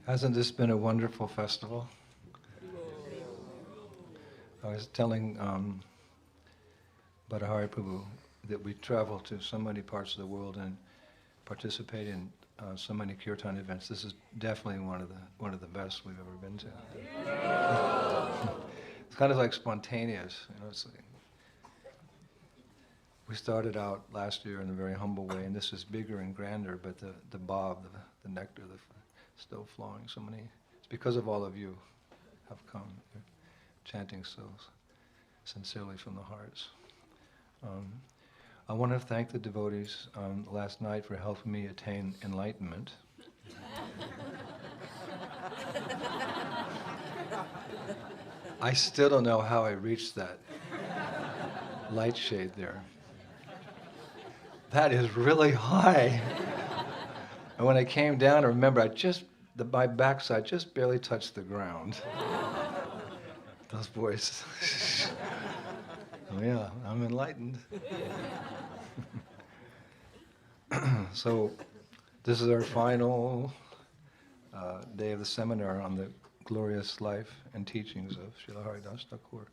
Hasn't this been a wonderful festival? I was telling Bhattahari Prabhu that we travel to so many parts of the world and participate in so many kirtan events. This is definitely one of the best we've ever been to. It's kind of like spontaneous, it's like, we started out last year in a very humble way, and this is bigger and grander, but the bhav, the nectar, still flowing. So many, it's because of all of you have come. You're chanting so sincerely from the hearts. I want to thank the devotees last night for helping me attain enlightenment. I still don't know how I reached that light shade there. That is really high. And when I came down, I remember my backside just barely touched the ground. Those boys. Oh yeah, I'm enlightened. So this is our final day of the seminar on the glorious life and teachings of Srila Haridas Thakur.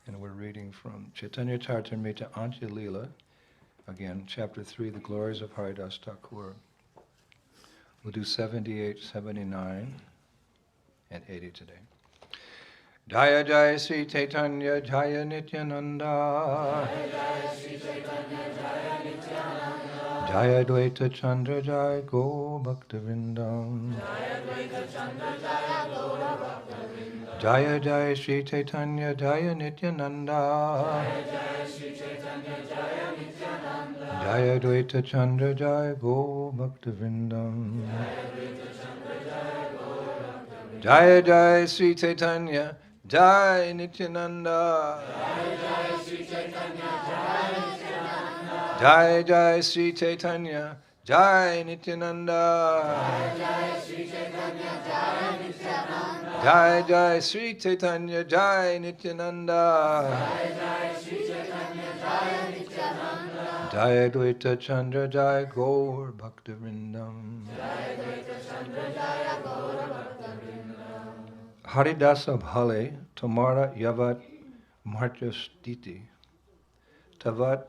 And we're reading from Chaitanya Charitamrita Antya Leela, again, chapter 3, the glories of Haridas Thakur. We'll do 78, 79, and 80 today. Jaya Jaya Sri Chaitanya Jaya Nityananda. Jaya Jaya Sri Chaitanya Jaya Nityananda. Jaya Dvaita Chandra Jaya Go Bhaktivindam. Jaya Dvaita Chandra Jaya Go Bhaktivindam. Jaya Jaya Sri Chaitanya Jaya Nityananda. Jaya Jaya Sri Chaitanya Jaya Nityananda. Jaya Dvaita Chandra Jaya Go Bhaktivindam. Jaya Jaya Sri Chaitanya Jai Nityananda. Jai Jai Sri Chaitanya Jai Nityananda. Jai Jai Sri Chaitanya Jai Nityananda. Jai Jai Sri Chaitanya Jai Nityananda. Jai Jai Sri Chaitanya Jai Nityananda. Jai Dvaita Chandra Jai Gaur Bhaktivindam. Jai Dvaita Chandra Jai Gaur Bhaktivindam. Haridasa bhale tamara yavat martyastiti tavat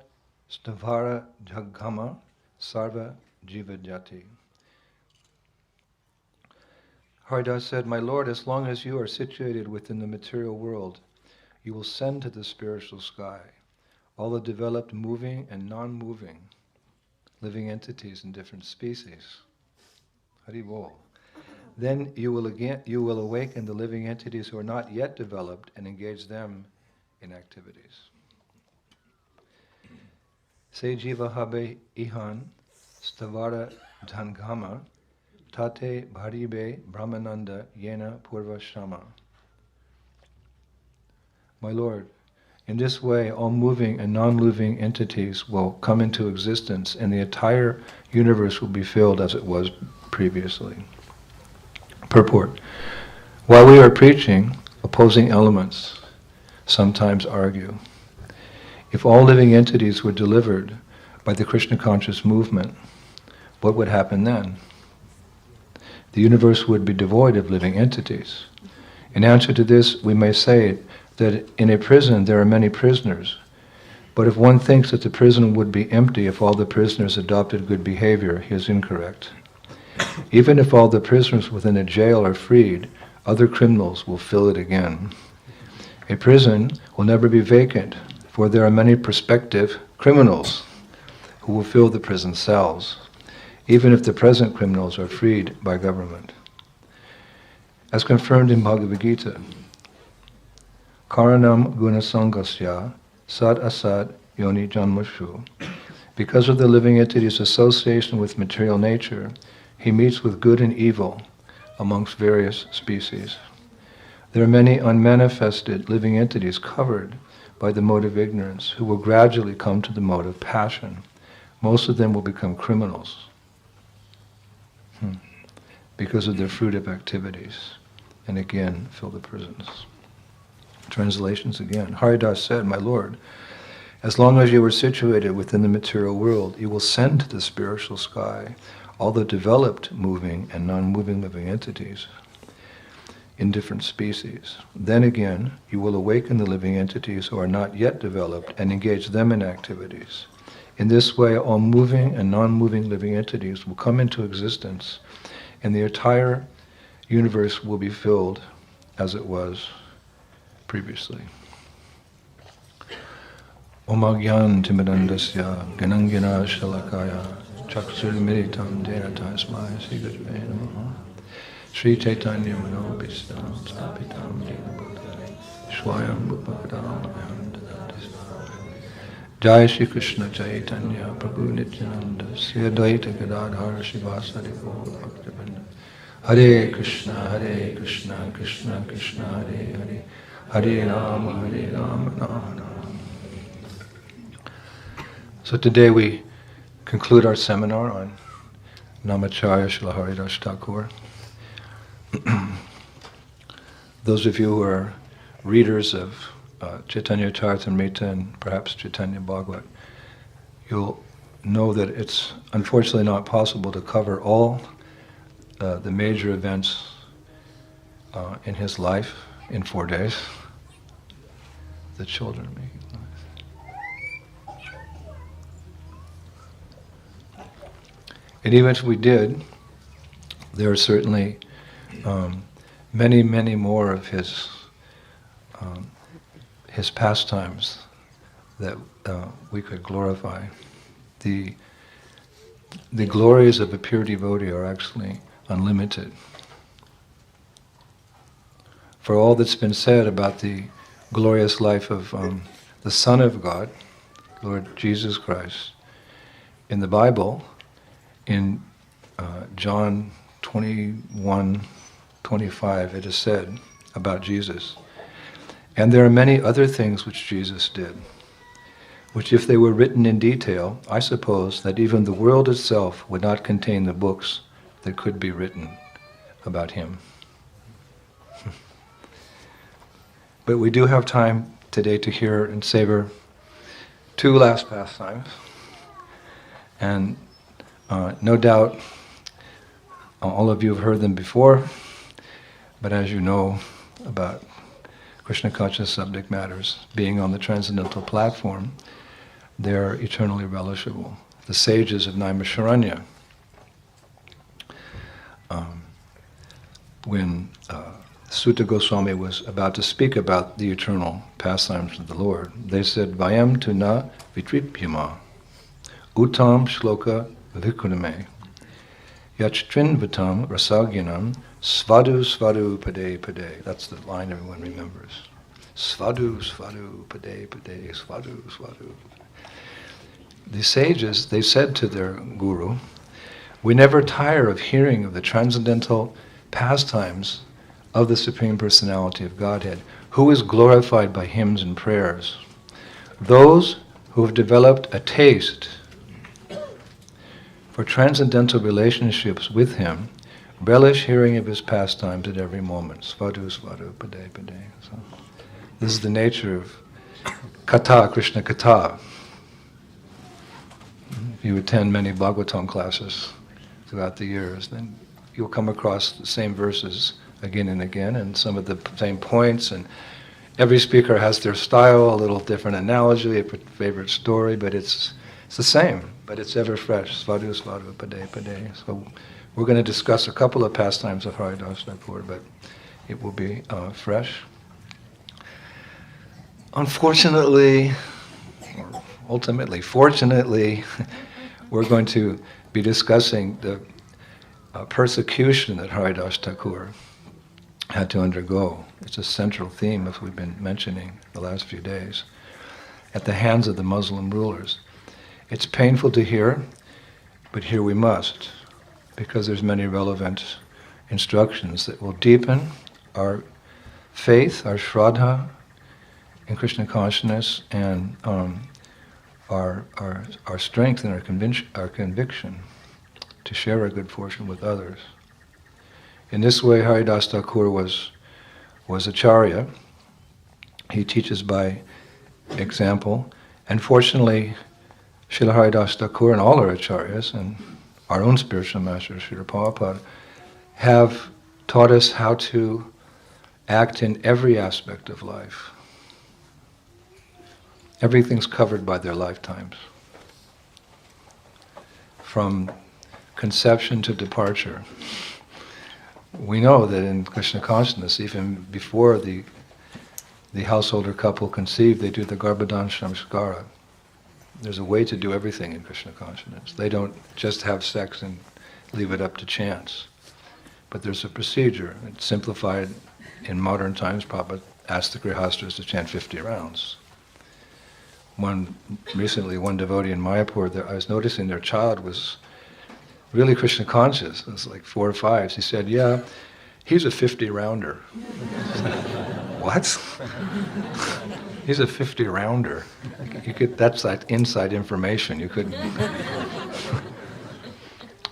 stavara jaggama sarva jivajati. Haridas said, "My Lord, as long as you are situated within the material world, you will send to the spiritual sky all the developed moving and non-moving living entities in different species. Hari Bol. Then you will awaken the living entities who are not yet developed and engage them in activities. Se jiva habe ihan stavara dhangama tate bharibe brahmananda yena purva shama." My Lord, in this way all moving and non-moving entities will come into existence and the entire universe will be filled as it was previously. Purport. While we are preaching, opposing elements sometimes argue. If all living entities were delivered by the Krishna conscious movement, what would happen then? The universe would be devoid of living entities. In answer to this, we may say that in a prison there are many prisoners, but if one thinks that the prison would be empty if all the prisoners adopted good behavior, he is incorrect. Even if all the prisoners within a jail are freed, other criminals will fill it again. A prison will never be vacant, for there are many prospective criminals who will fill the prison cells, even if the present criminals are freed by government. As confirmed in Bhagavad Gita, Karanam gunasangasya sad asad yoni janmashu. Because of the living entity's association with material nature, he meets with good and evil amongst various species. There are many unmanifested living entities covered by the mode of ignorance who will gradually come to the mode of passion. Most of them will become criminals because of their fruitive activities and again fill the prisons. Translations again. Haridas said, "My Lord, as long as you are situated within the material world, you will send to the spiritual sky all the developed moving and non-moving living entities in different species. Then again, you will awaken the living entities who are not yet developed and engage them in activities. In this way, all moving and non-moving living entities will come into existence, and the entire universe will be filled as it was previously. Om Agyan Timidandasya Ganangina Shalakaya Chaksurmiritam Dena Tasmai Sigadve Namaha Sri Chaitanya Manobhistam Stapitam Dena Buddhani Swayam Bhupakadam Jai Shri Krishna Chaitanya Prabhu Nityananda Sri Advaita Gadadhara Shivasari Gaura Bhaktivinoda Hare Krishna Krishna Krishna Hare Hare Hare Rama Rama Rama. So today we conclude our seminar on Namacharya Srila Haridas Thakur. Those of you who are readers of Chaitanya Charitamrita and perhaps Chaitanya Bhagavat, you'll know that it's unfortunately not possible to cover all the major events in his life in 4 days. The children are making noise. And even if we did, there are certainly many, many more of his pastimes that we could glorify. The glories of a pure devotee are actually unlimited. For all that's been said about the glorious life of the Son of God, Lord Jesus Christ, in the Bible, in John 21:25, it is said about Jesus, and there are many other things which Jesus did, which if they were written in detail, I suppose that even the world itself would not contain the books that could be written about him. But we do have time today to hear and savor 2 last pastimes, and no doubt all of you have heard them before, but as you know about Krishna conscious subject matters being on the transcendental platform, they're eternally relishable. The sages of Naimisharanya, when Sutta Goswami was about to speak about the eternal pastimes of the Lord, they said, Vayam tu na vitripyama, uttam shloka vikuname, yachtrinvatam rasagyanam, svadu svadu pade pade. That's the line everyone remembers. Svadu svadu pade pade, svadu svadu. The sages, they said to their guru, we never tire of hearing of the transcendental pastimes of the Supreme Personality of Godhead, who is glorified by hymns and prayers. Those who have developed a taste for transcendental relationships with him relish hearing of his pastimes at every moment. Svadu, svadu, pade, pade. So, this is the nature of kata, Krishna kata. If you attend many Bhagavatam classes throughout the years, then you'll come across the same verses again and again, and some of the same points, and every speaker has their style, a little different analogy, a favorite story, but it's the same, but it's ever fresh. Svadu, svadu, pade, pade. So we're going to discuss a couple of pastimes of Haridas Thakur, but it will be fresh. Unfortunately, or ultimately, fortunately, we're going to be discussing the persecution that Haridas Thakur had to undergo. It's a central theme, as we've been mentioning the last few days, at the hands of the Muslim rulers. It's painful to hear, but here we must, because there's many relevant instructions that will deepen our faith, our shraddha in Krishna consciousness, and our strength and our conviction to share our good fortune with others. In this way, Haridas Thakur was acharya. He teaches by example, and fortunately, Srila Haridas Thakur and all our acharyas, and our own spiritual master, Srila Prabhupada, have taught us how to act in every aspect of life. Everything's covered by their lifetimes. From conception to departure. We know that in Krishna consciousness, even before the householder couple conceive, they do the Garbhodhan Samskara. There's a way to do everything in Krishna consciousness. They don't just have sex and leave it up to chance. But there's a procedure. It's simplified in modern times. Prabhupada asked the Grihastas to chant 50 rounds. Recently, one devotee in Mayapur, I was noticing their child was really Krishna conscious. It was like 4 or 5. He said, yeah, he's a 50 rounder. What? He's a 50 rounder. That's like inside information. You couldn't.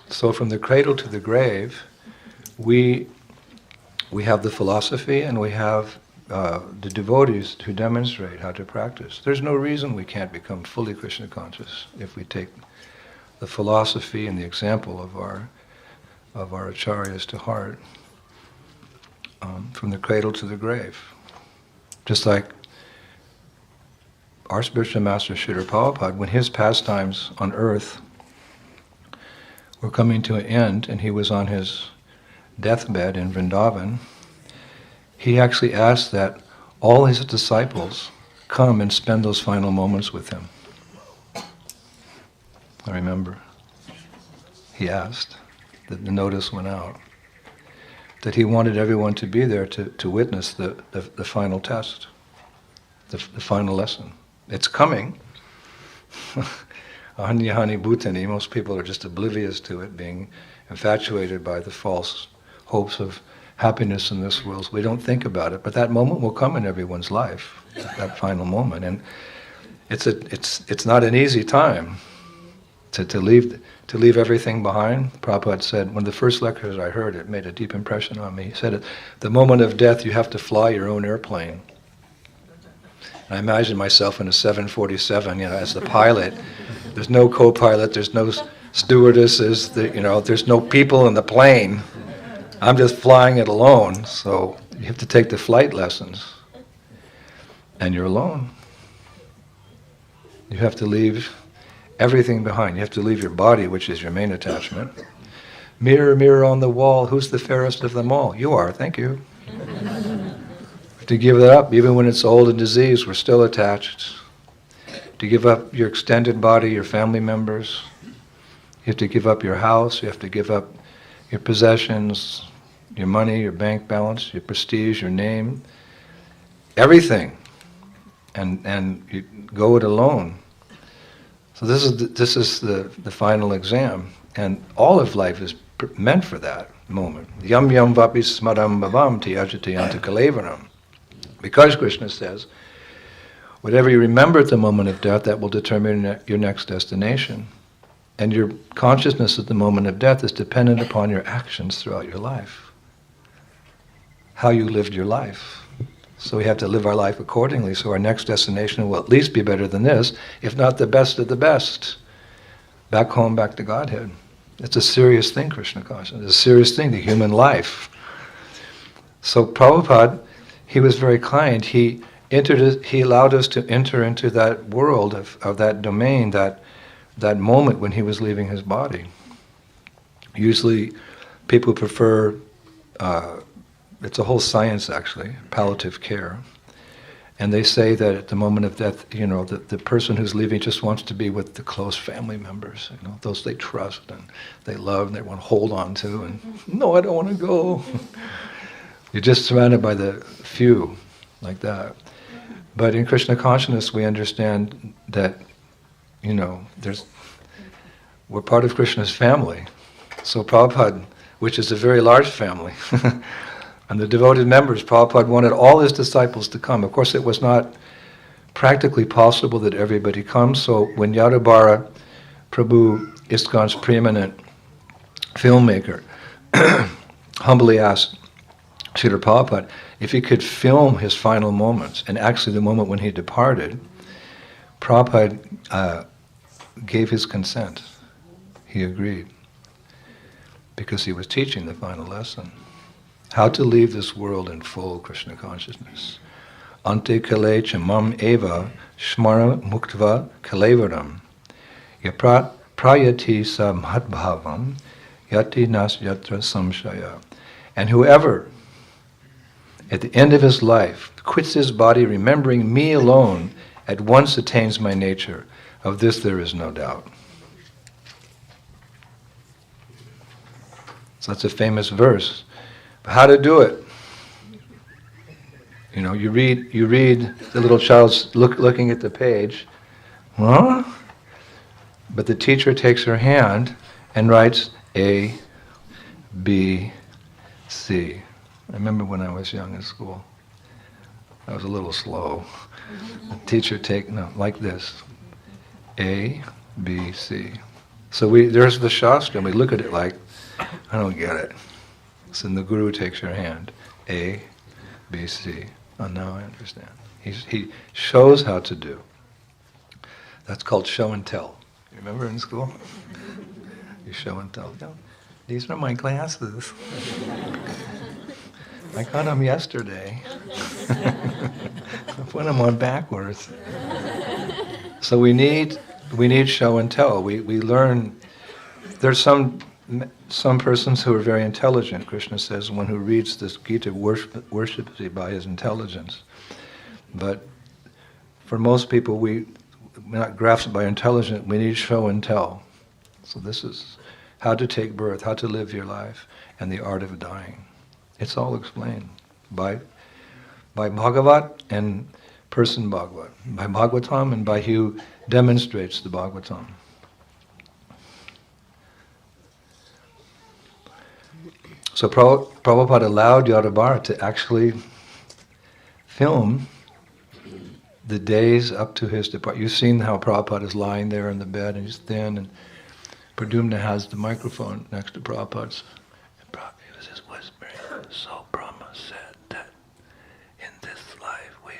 So from the cradle to the grave, we have the philosophy and we have the devotees who demonstrate how to practice. There's no reason we can't become fully Krishna conscious if we take the philosophy and the example of our acharyas to heart, from the cradle to the grave. Just like our spiritual master Srila Prabhupada, when his pastimes on earth were coming to an end and he was on his deathbed in Vrindavan, he actually asked that all his disciples come and spend those final moments with him. I remember. He asked, that the notice went out, that he wanted everyone to be there to witness the final test, the final lesson. It's coming. Ahanyahani bhutani, most people are just oblivious to it, being infatuated by the false hopes of happiness in this world. So we don't think about it, but that moment will come in everyone's life, that final moment. And it's not an easy time to leave everything behind. Prabhupada said, one of the first lectures I heard, it made a deep impression on me. He said, at the moment of death, you have to fly your own airplane. And I imagine myself in a 747, as the pilot. There's no co-pilot, there's no stewardesses, there's no people in the plane. I'm just flying it alone, so you have to take the flight lessons. And you're alone. You have to leave everything behind. You have to leave your body, which is your main attachment. Mirror, mirror on the wall, who's the fairest of them all? You are, thank you. To give that up, even when it's old and diseased, we're still attached. To give up your extended body, your family members. You have to give up your house, you have to give up your possessions, your money, your bank balance, your prestige, your name, everything. And you go it alone. So this is the final exam, and all of life is meant for that moment. Yam yam vapi smaram bhavam tiyajati anta kalevaram. Because Krishna says, whatever you remember at the moment of death, that will determine your next destination. And your consciousness at the moment of death is dependent upon your actions throughout your life. How you lived your life. So we have to live our life accordingly, so our next destination will at least be better than this, if not the best of the best. Back home, back to Godhead. It's a serious thing, Krishna consciousness. It's a serious thing, the human life. So Prabhupada, he was very kind. He allowed us to enter into that world of that domain, that moment when he was leaving his body. Usually people prefer, it's a whole science actually, palliative care. And they say that at the moment of death, the person who's leaving just wants to be with the close family members, those they trust and they love and they want to hold on to, and no, I don't want to go. You're just surrounded by the few, like that. But in Krishna consciousness, we understand that, we're part of Krishna's family. So Prabhupada, which is a very large family, and the devoted members, Prabhupada wanted all his disciples to come. Of course, it was not practically possible that everybody comes, so when Yadubara Prabhu, ISKCON's preeminent filmmaker, humbly asked Srila Prabhupada if he could film his final moments, and actually the moment when he departed, Prabhupada gave his consent. He agreed. because he was teaching the final lesson. How to leave this world in full Krishna consciousness. Ante kale chamam eva shmara muktva kalevaram. Prayati sa madbhavam yati nas yatra samshaya. And whoever, at the end of his life, quits his body remembering me alone, at once attains my nature. Of this there is no doubt. So that's a famous verse. But how to do it? You know, you read the little child's looking at the page. Huh? But the teacher takes her hand and writes A, B, C. I remember when I was young in school. I was a little slow. The teacher like this. A, B, C. So there's the Shastra, and we look at it like, I don't get it. So then the Guru takes your hand. A, B, C. Oh, now I understand. He shows how to do. That's called show and tell. You remember in school? You show and tell. No, these are my glasses. I got them yesterday. I put them on backwards. So we need show and tell. We learn. There's some persons who are very intelligent. Krishna says one who reads this Gita worships thee by his intelligence. But for most people, we're not grasped by intelligence. We need show and tell. So this is how to take birth, how to live your life, and the art of dying. It's all explained by Bhagavat and person Bhagavat, by Bhagavatam and by he who demonstrates the Bhagavatam. So Prabhupada allowed Yadavara to actually film the days up to his departure. You've seen how Prabhupada is lying there in the bed and he's thin, and Pradyumna has the microphone next to Prabhupada's. And he was just whispering, so Brahma said that in this life we...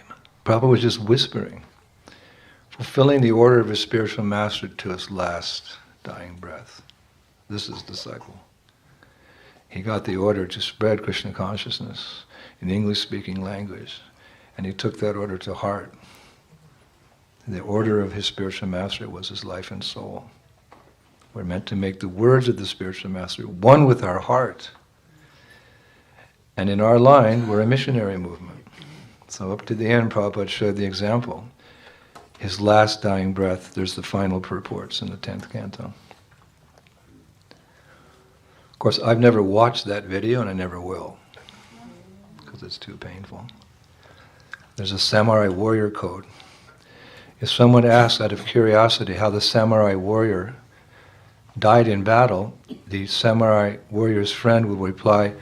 Prabhupada was just whispering, fulfilling the order of his spiritual master to his last dying breath. This is the cycle. He got the order to spread Krishna consciousness in the English-speaking language, and he took that order to heart. The order of his spiritual master was his life and soul. We're meant to make the words of the spiritual master one with our heart. And in our line, we're a missionary movement. So up to the end, Prabhupada showed the example. His last dying breath, there's the final purports in the 10th canto. Of course, I've never watched that video, and I never will, because it's too painful. There's a samurai warrior code. If someone asks out of curiosity how the samurai warrior died in battle, the samurai warrior's friend will reply,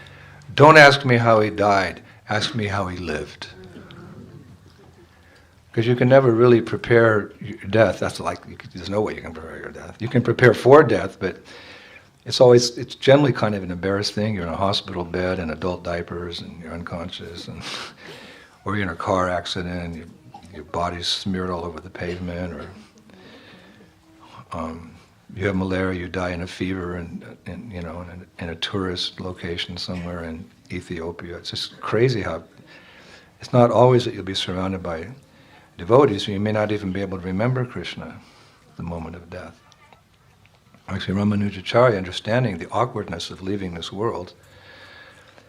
"Don't ask me how he died, ask me how he lived." Because you can never really prepare your death. There's no way you can prepare your death. You can prepare for death, but it's generally kind of an embarrassing thing. You're in a hospital bed in adult diapers and you're unconscious, or you're in a car accident and your body's smeared all over the pavement, or you have malaria, you die in a fever in a tourist location somewhere in Ethiopia. It's just crazy how it's not always that you'll be surrounded by devotees, so you may not even be able to remember Krishna at the moment of death. Actually, Ramanujacharya, understanding the awkwardness of leaving this world,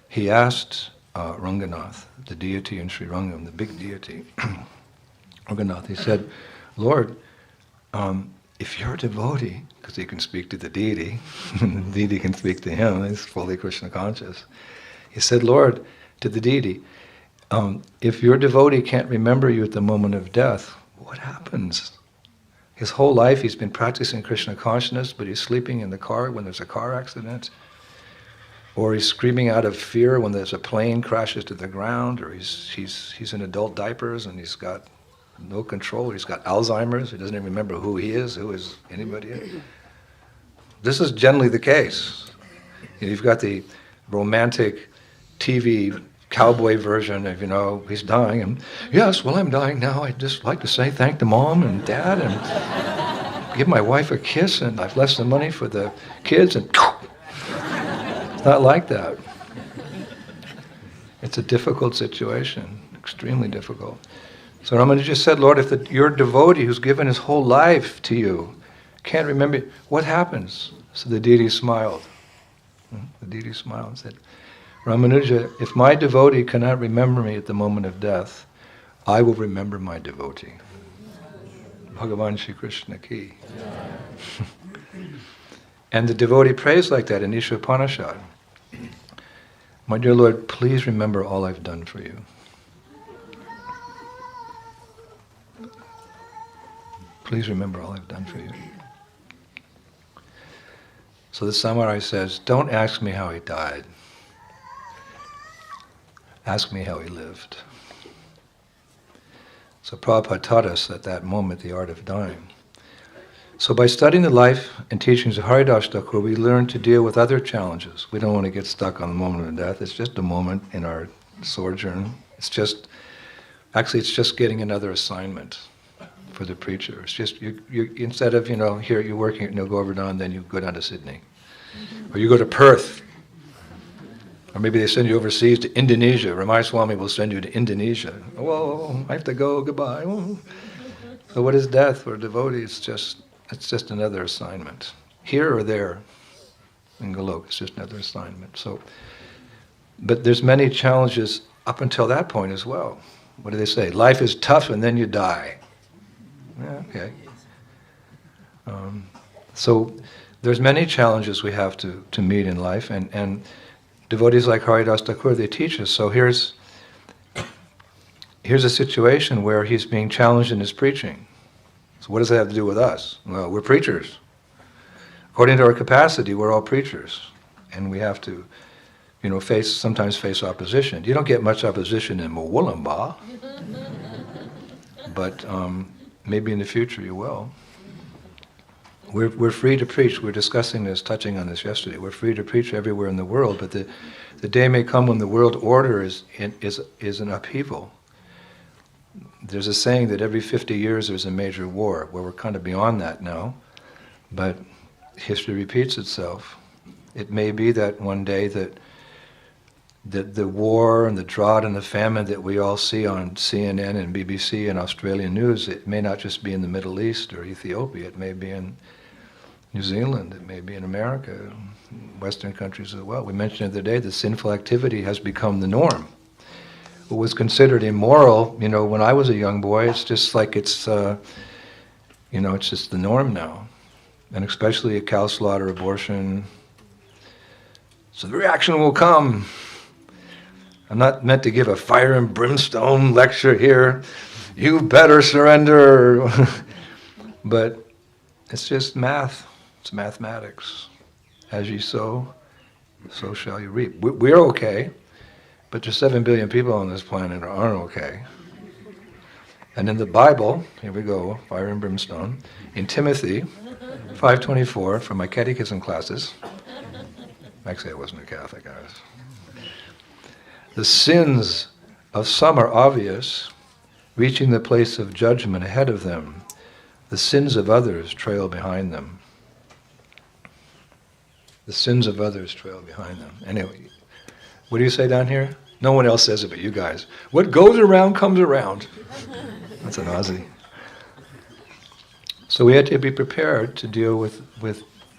he asked Ranganath, the deity in Sri Rangam, the big deity, Ranganath, he said, "Lord, if you're a devotee," because he can speak to the deity, and the deity can speak to him, he's fully Krishna conscious. He said, "Lord," to the deity, "if your devotee can't remember you at the moment of death, what happens? His whole life he's been practicing Krishna consciousness, but he's sleeping in the car when there's a car accident, or he's screaming out of fear when there's a plane crashes to the ground, or he's in adult diapers and he's got no control, he's got Alzheimer's, he doesn't even remember who he is, who is anybody." This is generally the case. You've got the romantic TV cowboy version of, he's dying, and "Yes, well, I'm dying now. I'd just like to say thank to Mom and Dad and give my wife a kiss, and I've left some money for the kids," and It's not like that. It's a difficult situation, extremely difficult. So Ramanuja said, Lord, if your devotee who's given his whole life to you can't remember, what happens? So the deity smiled. The deity smiled and said, Ramanuja, if my devotee cannot remember me at the moment of death, I will remember my devotee. Bhagavan Shri Krishna ki. And the devotee prays like that in Isha Upanishad. My dear Lord, please remember all I've done for you. Please remember all I've done for you. So the samurai says, don't ask me how he died. Ask me how he lived. So Prabhupada taught us at that moment the art of dying. So by studying the life and teachings of Haridas Thakur, we learn to deal with other challenges. We don't want to get stuck on the moment of death. It's just a moment in our sojourn. It's just getting another assignment for the preacher. It's just, you instead of, here you're working at Govardhan, then you go down to Sydney. Or you go to Perth. Or maybe they send you overseas to Indonesia. Ramai Swami will send you to Indonesia. Whoa, I have to go, goodbye. So what is death for a devotee? It's just another assignment. Here or there in Golok, it's just another assignment. So, but there's many challenges up until that point as well. What do they say? Life is tough and then you die. Yeah, okay. So there's many challenges we have to meet in life, and devotees like Haridas Thakur, they teach us. So here's a situation where he's being challenged in his preaching. So what does that have to do with us? Well, we're preachers. According to our capacity, we're all preachers. And we have to, sometimes face opposition. You don't get much opposition in Moolamba, but maybe in the future you will. We're free to preach. We're discussing this, touching on this yesterday. We're free to preach everywhere in the world, but the day may come when the world order is an upheaval. There's a saying that every 50 years there's a major war. Well, we're kind of beyond that now, but history repeats itself. It may be that one day that the war and the drought and the famine that we all see on CNN and BBC and Australian news, it may not just be in the Middle East or Ethiopia, it may be in New Zealand, it may be in America, Western countries as well. We mentioned the other day that sinful activity has become the norm. What was considered immoral, when I was a young boy, it's just like it's just the norm now. And especially a cow slaughter, abortion. So the reaction will come. I'm not meant to give a fire and brimstone lecture here. You better surrender. But it's just math. It's mathematics. As you sow, so shall you reap. We're okay. But there's 7 billion people on this planet that aren't okay. And in the Bible, here we go, fire and brimstone, in Timothy 5:24, from my catechism classes, actually I wasn't a Catholic, I was. The sins of some are obvious, reaching the place of judgment ahead of them. The sins of others trail behind them. The sins of others trail behind them. Anyway, what do you say down here? No one else says it but you guys. What goes around comes around. That's an Aussie. So we had to be prepared to deal with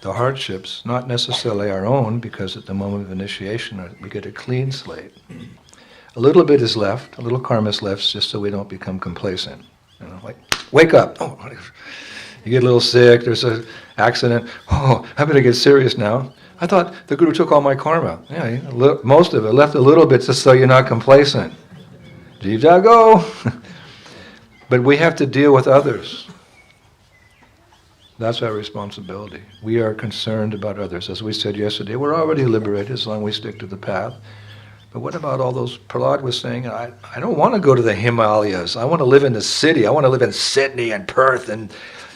the hardships, not necessarily our own, because at the moment of initiation we get a clean slate. A little bit is left, a little karma is left, just so we don't become complacent. Like, wake up. Oh, you get a little sick, there's an accident. Oh, I better get serious now. I thought the Guru took all my karma. Yeah, most of it, left a little bit just so you're not complacent. Jiva go. But we have to deal with others. That's our responsibility. We are concerned about others. As we said yesterday, we're already liberated as long as we stick to the path. But what about all those, Prahlad was saying, I don't want to go to the Himalayas. I want to live in the city. I want to live in Sydney and Perth and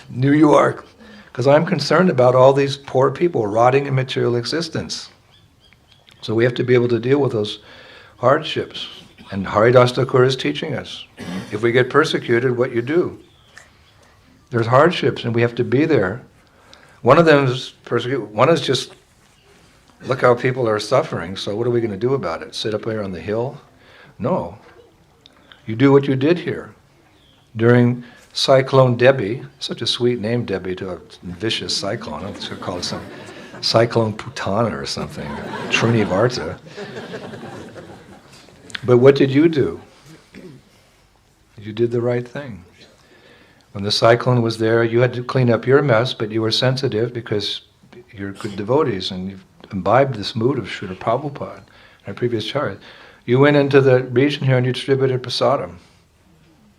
New York. Because I'm concerned about all these poor people rotting in material existence. So we have to be able to deal with those hardships. And Haridas Thakur is teaching us. If we get persecuted, what you do. There's hardships and we have to be there. One of them is persecuted. One is just look how people are suffering, so what are we going to do about it? Sit up here on the hill? No. You do what you did here. During Cyclone Debbie, such a sweet name, Debbie, to a vicious cyclone. I should call it some Cyclone Putana or something, Trinivarta. But what did you do? You did the right thing. When the cyclone was there, you had to clean up your mess, but you were sensitive because you're good devotees and you've imbibed this mood of Srila Prabhupada in our previous chart. You went into the region here and you distributed prasadam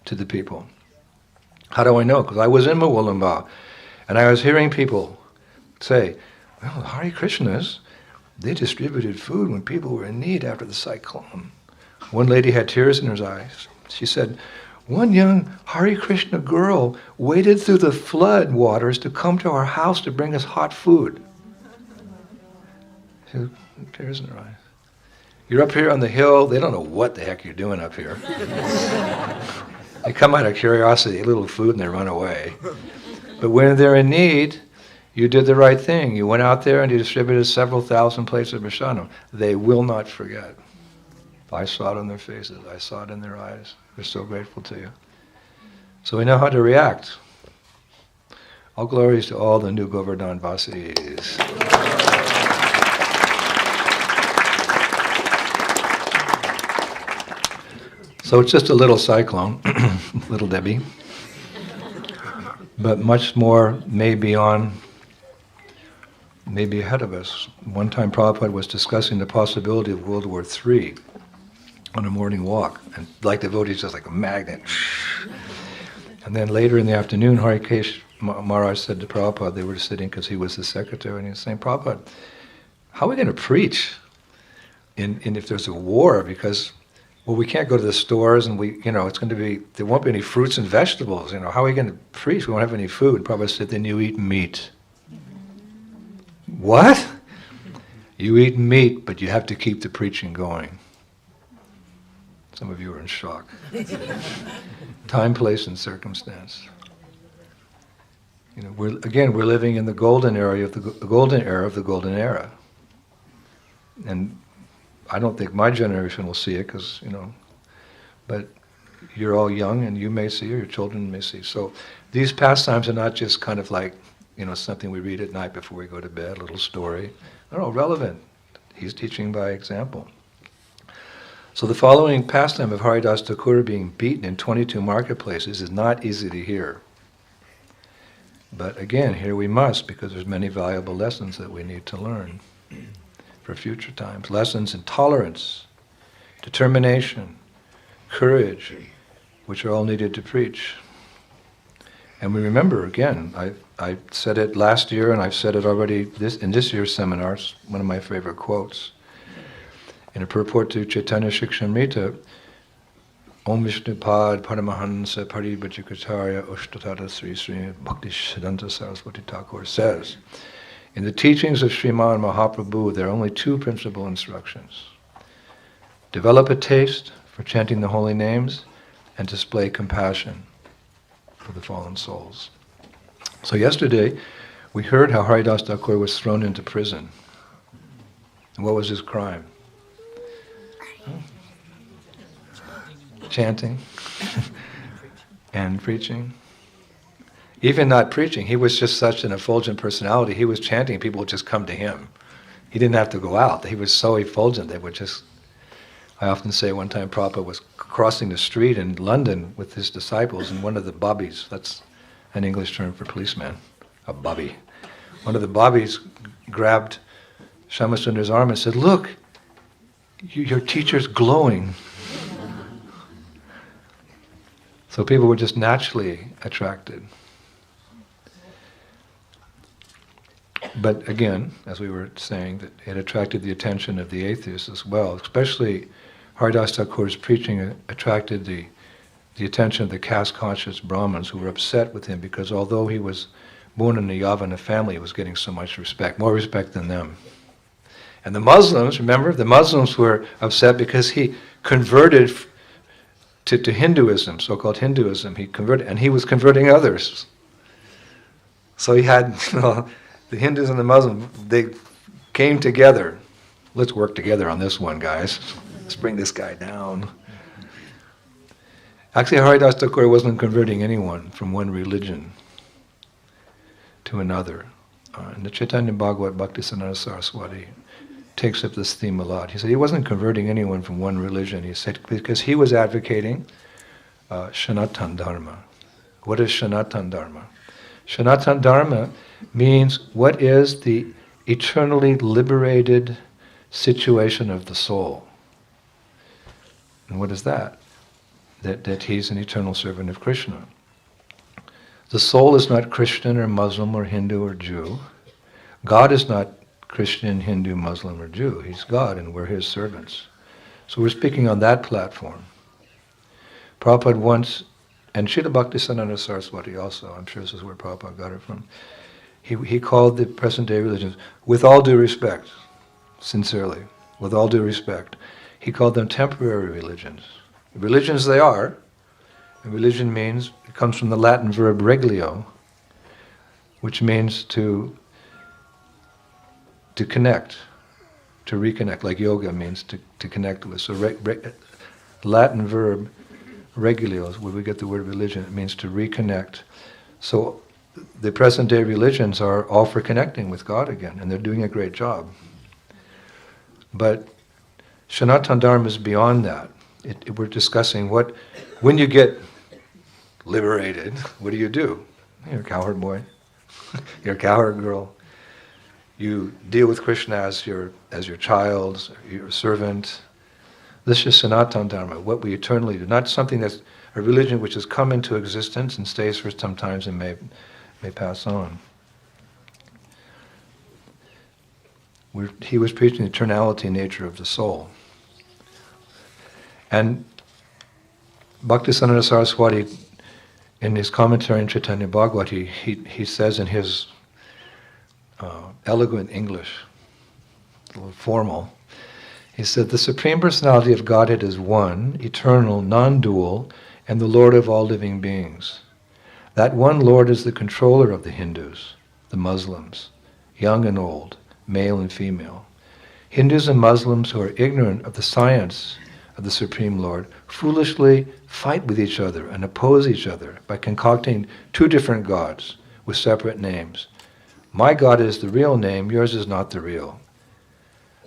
to the people. How do I know? Because I was in Mawulamba and I was hearing people say, well, the Hare Krishnas, they distributed food when people were in need after the cyclone. One lady had tears in her eyes. She said, one young Hare Krishna girl waded through the flood waters to come to our house to bring us hot food. She had tears in her eyes. You're up here on the hill, they don't know what the heck you're doing up here. They come out of curiosity, a little food, and they run away. But when they're in need, you did the right thing. You went out there and you distributed several thousand plates of prasadam. They will not forget. I saw it on their faces. I saw it in their eyes. They're so grateful to you. So we know how to react. All glories to all the new Govardhan Vasis. So it's just a little cyclone, little Debbie, but much more may be ahead of us. One time Prabhupada was discussing the possibility of World War III on a morning walk, and like devotees, just like a magnet. And then later in the afternoon, Harikesh Maharaj said to Prabhupada, they were sitting because he was the secretary, and he was saying, Prabhupada, how are we going to preach if there's a war? Because well, we can't go to the stores, and it's going to be, there won't be any fruits and vegetables. How are we going to preach? We won't have any food. Prabhupada said, then you eat meat. What? You eat meat, but you have to keep the preaching going. Some of you are in shock. Time, place, and circumstance. We're living in the golden era of the golden era. And I don't think my generation will see it because, but you're all young and you may see, or your children may see. So these pastimes are not just kind of like, something we read at night before we go to bed, a little story. No, relevant. He's teaching by example. So the following pastime of Haridas Thakur being beaten in 22 marketplaces is not easy to hear. But again, here we must, because there's many valuable lessons that we need to learn for future times. Lessons in tolerance, determination, courage, which are all needed to preach. And we remember, again, I said it last year and I've said it already in this year's seminars, one of my favorite quotes. In a purport to Chaitanya Shikshamrita, Om Vishnupad Paramahansa Paribhajakatarya Ushtatata Sri Sri Bhakti Siddhanta Saraswati Thakur says, in the teachings of Sriman Mahaprabhu, there are only two principal instructions. Develop a taste for chanting the holy names and display compassion for the fallen souls. So yesterday, we heard how Haridas Thakur was thrown into prison. And what was his crime? Chanting and preaching. Even not preaching, he was just such an effulgent personality. He was chanting, people would just come to him. He didn't have to go out. He was so effulgent, they would just... I often say one time Prabhupada was crossing the street in London with his disciples, and one of the bobbies, that's an English term for policeman, a bobby. One of the bobbies grabbed Shamasundar's arm and said, look, your teacher's glowing. So people were just naturally attracted. But again, as we were saying, that it attracted the attention of the atheists as well. Especially Haridas Thakur's preaching attracted the attention of the caste-conscious Brahmins who were upset with him because although he was born in a Yavana family, he was getting so much respect, more respect than them. And the Muslims, remember, the Muslims were upset because he converted to Hinduism, so-called Hinduism. He converted, and he was converting others. So he had, the Hindus and the Muslims, they came together. Let's work together on this one, guys. Let's bring this guy down. Actually, Haridas Thakur wasn't converting anyone from one religion to another. And the Chaitanya Bhagavat Bhaktisiddhanta Saraswati takes up this theme a lot. He said he wasn't converting anyone from one religion. He said because he was advocating Sanatana Dharma. What is Sanatana Dharma? Sanatana Dharma means what is the eternally liberated situation of the soul. And what is that? That he's an eternal servant of Krishna. The soul is not Christian or Muslim or Hindu or Jew. God is not Christian, Hindu, Muslim, or Jew. He's God and we're His servants. So we're speaking on that platform. Prabhupada once, and Srila Bhaktisiddhanta Saraswati also, I'm sure this is where Prabhupada got it from, he called the present day religions, with all due respect, sincerely, with all due respect, he called them temporary religions. Religions they are, and religion means, it comes from the Latin verb reglio, which means to connect, to reconnect, like yoga means to connect with. So Latin verb regulio is where we get the word religion. It means to reconnect. So the present day religions are all for connecting with God again, and they're doing a great job. But Sanatana Dharma is beyond that. We're discussing when you get liberated, what do? You're a cowherd boy. You're a cowherd girl. You deal with Krishna as your child, your servant. This is Sanatana Dharma, what we eternally do. Not something that's a religion which has come into existence and stays for some time and may pass on. He was preaching the eternality nature of the soul. And Bhaktisiddhanta Saraswati, in his commentary on Chaitanya Bhagavat, he says in his eloquent English, a little formal, he said, the Supreme Personality of Godhead is one, eternal, non-dual, and the Lord of all living beings. That one Lord is the controller of the Hindus, the Muslims, young and old, male and female. Hindus and Muslims who are ignorant of the science of the Supreme Lord foolishly fight with each other and oppose each other by concocting two different gods with separate names. My God is the real name, yours is not the real.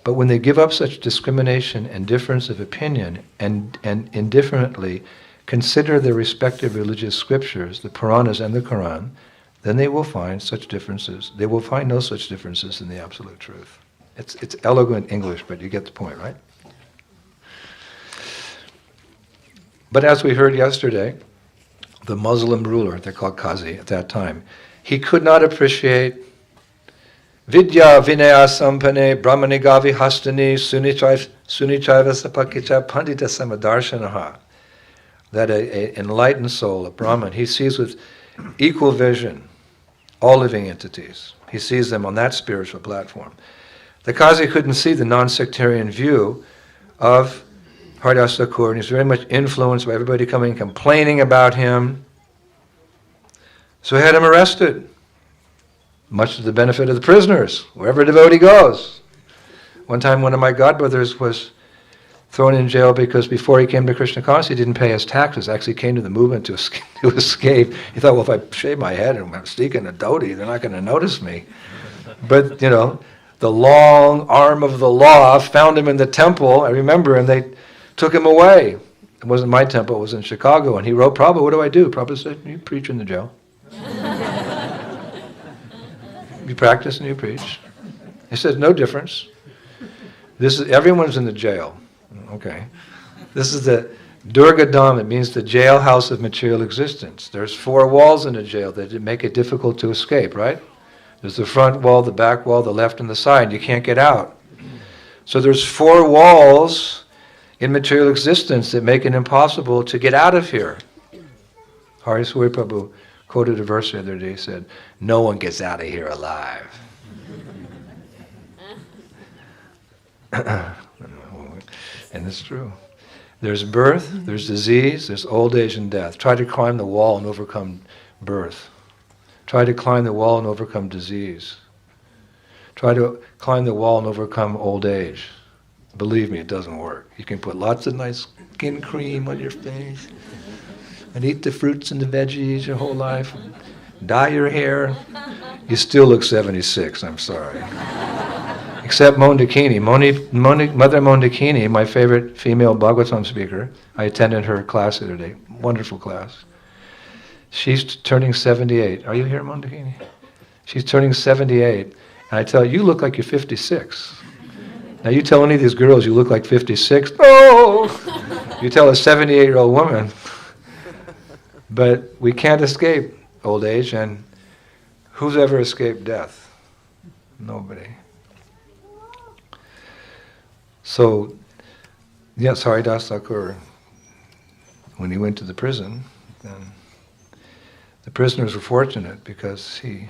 But when they give up such discrimination and difference of opinion and indifferently consider their respective religious scriptures, the Puranas and the Quran, then they will find such differences. They will find no such differences in the absolute truth. It's eloquent English, but you get the point, right? But as we heard yesterday, the Muslim ruler, they're called Qazi at that time, he could not appreciate Vidya Vinaya Sampane Brahmani Gavi Hastani Sunichaiva Sapakicha Pandita Samadarshanaha. That an enlightened soul, a Brahman, he sees with equal vision all living entities. He sees them on that spiritual platform. The Qazi couldn't see the non-sectarian view of Haridas Thakur, and he's very much influenced by everybody coming complaining about him. So he had him arrested, much to the benefit of the prisoners, wherever a devotee goes. One time one of my godbrothers was thrown in jail because before he came to Krishna consciousness, he didn't pay his taxes, actually came to the movement to escape. He thought, well, if I shave my head and I'm sneaking a dhoti, they're not going to notice me. But, the long arm of the law found him in the temple, I remember, and they took him away. It wasn't my temple, it was in Chicago. And he wrote, Prabhupada, what do I do? Prabhupada said, you preach in the jail. You practice and you preach. He says, no difference. Everyone's in the jail. Okay. This is the Durga Dham. It means the jailhouse of material existence. There's 4 walls in a jail that make it difficult to escape, right? There's the front wall, the back wall, the left and the side. You can't get out. So there's 4 walls in material existence that make it impossible to get out of here. Hari Suri Prabhu quoted a verse the other day, said, no one gets out of here alive. And it's true. There's birth, there's disease, there's old age and death. Try to climb the wall and overcome birth. Try to climb the wall and overcome disease. try to climb the wall and overcome old age. Believe me, it doesn't work. You can put lots of nice skin cream on your face and eat the fruits and the veggies your whole life, dye your hair. You still look 76, I'm sorry. Except Mondakini. Mother Mondakini, my favorite female Bhagavatam speaker. I attended her class the other day. Wonderful class. She's turning 78. Are you here, Mondakini? She's turning 78. And I tell you, you look like you're 56. Now you tell any of these girls you look like 56, oh! You tell a 78-year-old woman. But we can't escape old age, and who's ever escaped death? Nobody. So, yes, Haridas Thakur, when he went to the prison, then the prisoners were fortunate because he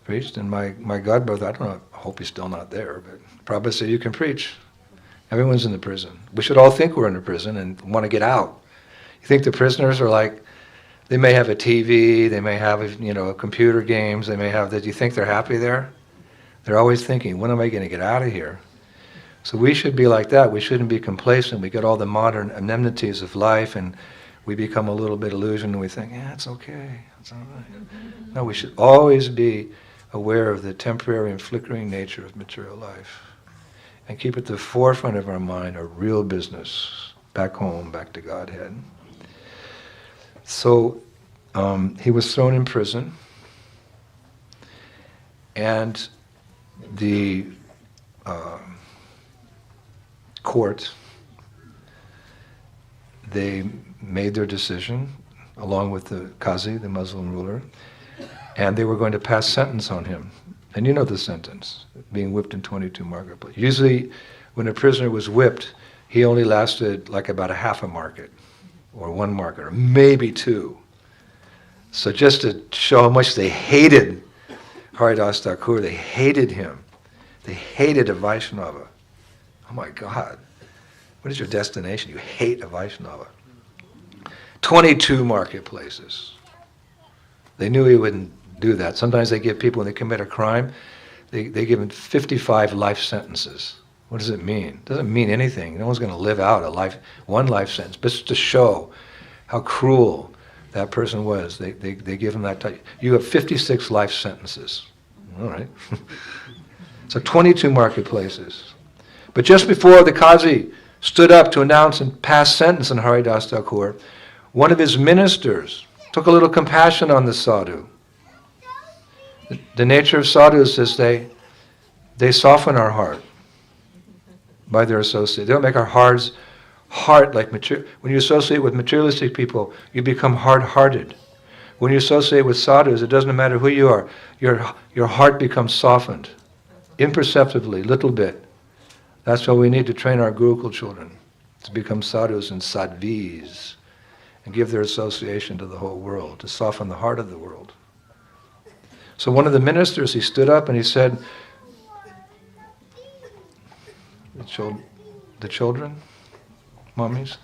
preached, and my godbrother, I don't know, I hope he's still not there, but Prabhupada said, you can preach. Everyone's in the prison. We should all think we're in a prison and want to get out. You think the prisoners are like, they may have a TV, they may have, computer games, they may have that. Do you think they're happy there? They're always thinking, when am I going to get out of here? So we should be like that. We shouldn't be complacent. We get all the modern amenities of life and we become a little bit illusioned and we think, yeah, it's okay, it's all right. No, we should always be aware of the temporary and flickering nature of material life and keep at the forefront of our mind our real business, back home, back to Godhead. So he was thrown in prison, and the court, they made their decision, along with the Qazi, the Muslim ruler, and they were going to pass sentence on him. And you know the sentence, being whipped in 22 marketplaces. Usually, when a prisoner was whipped, he only lasted like about a half a market, or 1 market, or maybe 2. So just to show how much they hated Haridas Thakur, they hated him. They hated a Vaishnava. Oh my God, what is your destination? You hate a Vaishnava. 22 marketplaces. They knew he wouldn't do that. Sometimes they give people, when they commit a crime, they give them 55 life sentences. What does it mean? It doesn't mean anything. No one's going to live out one life sentence, but just to show how cruel that person was. They give him that type. You have 56 life sentences. All right. So 22 marketplaces. But just before the Qazi stood up to announce and pass sentence on Haridas Thakur, one of his ministers took a little compassion on the sadhu. The nature of sadhus is they soften our heart by their association. They don't make our heart like material. When you associate with materialistic people, you become hard-hearted. When you associate with sadhus, it doesn't matter who you are, your heart becomes softened, imperceptibly, little bit. That's why we need to train our Gurukul children to become sadhus and sadhvis and give their association to the whole world, to soften the heart of the world. So one of the ministers, he stood up and he said, the children, mummies,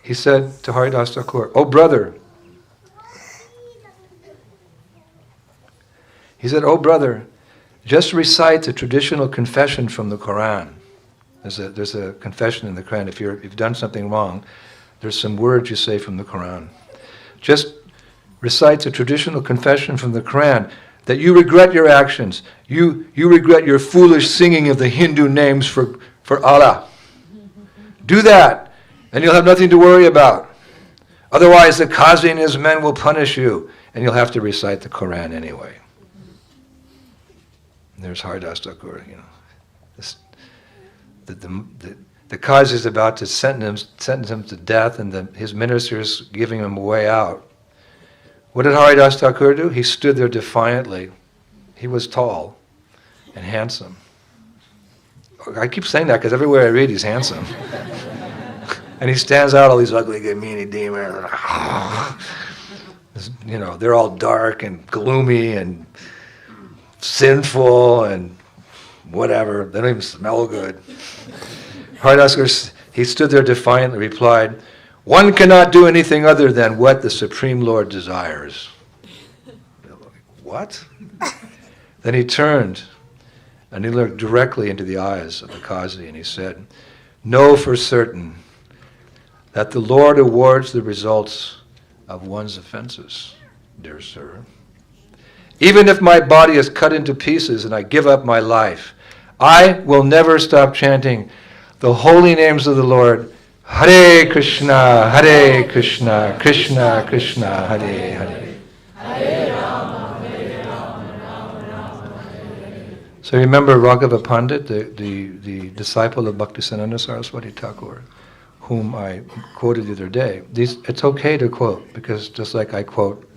he said to Haridas Thakur, "Oh brother," he said, "Oh brother, just recite the traditional confession from the Quran." There's a confession in the Quran. If you've done something wrong, there's some words you say from the Quran. Just recite the traditional confession from the Quran that you regret your actions. You regret your foolish singing of the Hindu names for Allah. Do that, and you'll have nothing to worry about. Otherwise, the Qazi and his men will punish you, and you'll have to recite the Quran anyway. And there's Haridas Thakur, the Qazi is about to sentence him to death, and his ministers giving him a way out. What did Haridas Thakur do? He stood there defiantly. He was tall and handsome. I keep saying that because everywhere I read, he's handsome. And he stands out all these ugly, meanie demons. They're all dark and gloomy and sinful and whatever. They don't even smell good. Haridas Thakur, he stood there defiantly, replied, "One cannot do anything other than what the Supreme Lord desires." What? Then he turned and he looked directly into the eyes of the Kazi and he said, "Know for certain that the Lord awards the results of one's offenses, dear sir. Even if my body is cut into pieces and I give up my life, I will never stop chanting the holy names of the Lord, Hare Krishna, Krishna Krishna, Hare Hare. So remember Raghava Pandit, the disciple of Bhaktisiddhanta Saraswati Thakur, whom I quoted the other day. It's okay to quote, because just like I quote,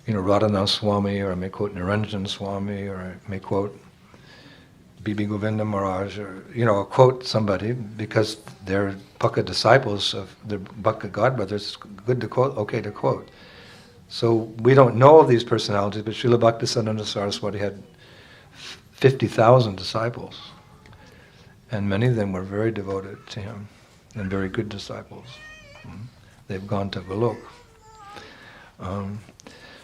Haridas Swami, or I may quote Niranjan Swami, or I may quote Bibi Govinda Maharaj, or I'll quote somebody because they're Bhakta disciples of the Bhakta Godbrothers. It's good to quote, okay to quote. So we don't know of these personalities, but Srila Bhaktisiddhanta Saraswati had 50,000 disciples, and many of them were very devoted to him, and very good disciples. They've gone to Golok.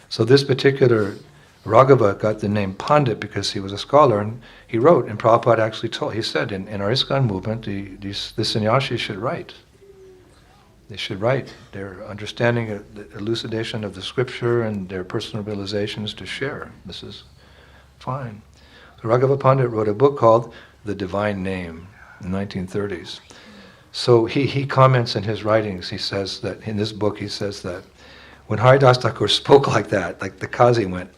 So this particular Raghava got the name Pandit because he was a scholar, and he wrote, and Prabhupada actually he said, in our ISKCON movement, the sannyasis should write. They should write their understanding, the elucidation of the scripture, and their personal realizations to share. This is fine. So Raghava Pandit wrote a book called The Divine Name in the 1930s. So he comments in his writings, he says that, in this book he says that, when Haridas Thakur spoke like that, like the Kazi went,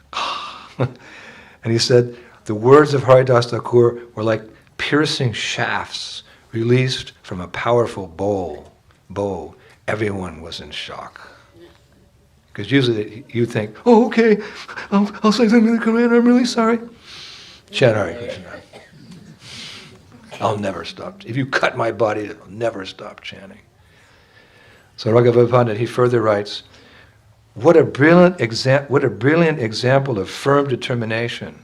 and he said, the words of Haridas Thakur were like piercing shafts released from a powerful bow. Everyone was in shock. Because usually you think, oh, okay, I'll say something to the Quran, I'm really sorry. Chant Hare Krishna. I'll never stop. If you cut my body, I'll never stop chanting. So Raghava Pandit, he further writes, what a brilliant example of firm determination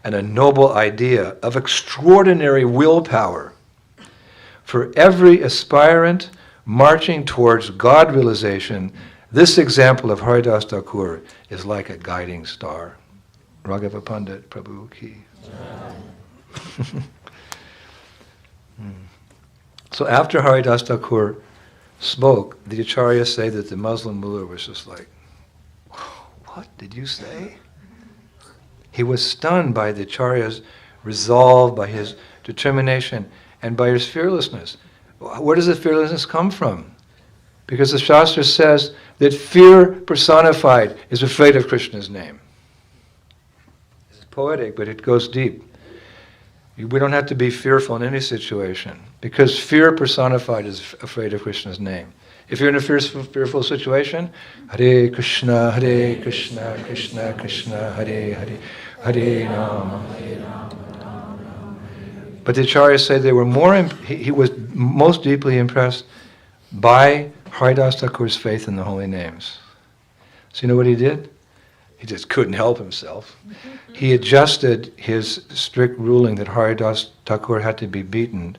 and a noble idea of extraordinary willpower for every aspirant marching towards God realization. This example of Haridas Thakur is like a guiding star. Raghava Pandit Prabhu ki. So after Haridas Thakur spoke, the acharyas say that the Muslim mullah was just like, what did you say? He was stunned by the acharya's resolve, by his determination, and by his fearlessness. Where does the fearlessness come from? Because the Shastra says that fear personified is afraid of Krishna's name. It's poetic, but it goes deep. We don't have to be fearful in any situation, because fear personified is afraid of Krishna's name. If you're in a fearful situation, Hare Krishna, Krishna Krishna, Hare Hare, Hare Rama. But the acharyas say they were he was most deeply impressed by Haridas Thakur's faith in the holy names. So you know what he did? He just couldn't help himself. He adjusted his strict ruling that Haridas Thakur had to be beaten,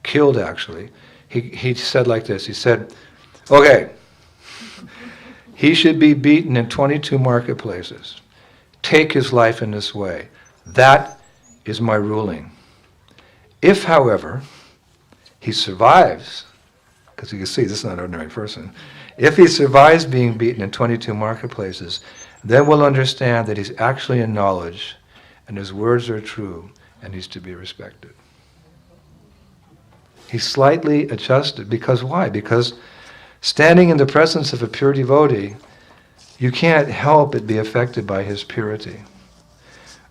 killed actually. He said like this, he said, okay, he should be beaten in 22 marketplaces. Take his life in this way. That is my ruling. If, however, he survives, because you can see this is not an ordinary person, if he survives being beaten in 22 marketplaces, then we'll understand that he's actually in knowledge and his words are true and he's to be respected. He slightly adjusted, because why? Because standing in the presence of a pure devotee, you can't help but be affected by his purity.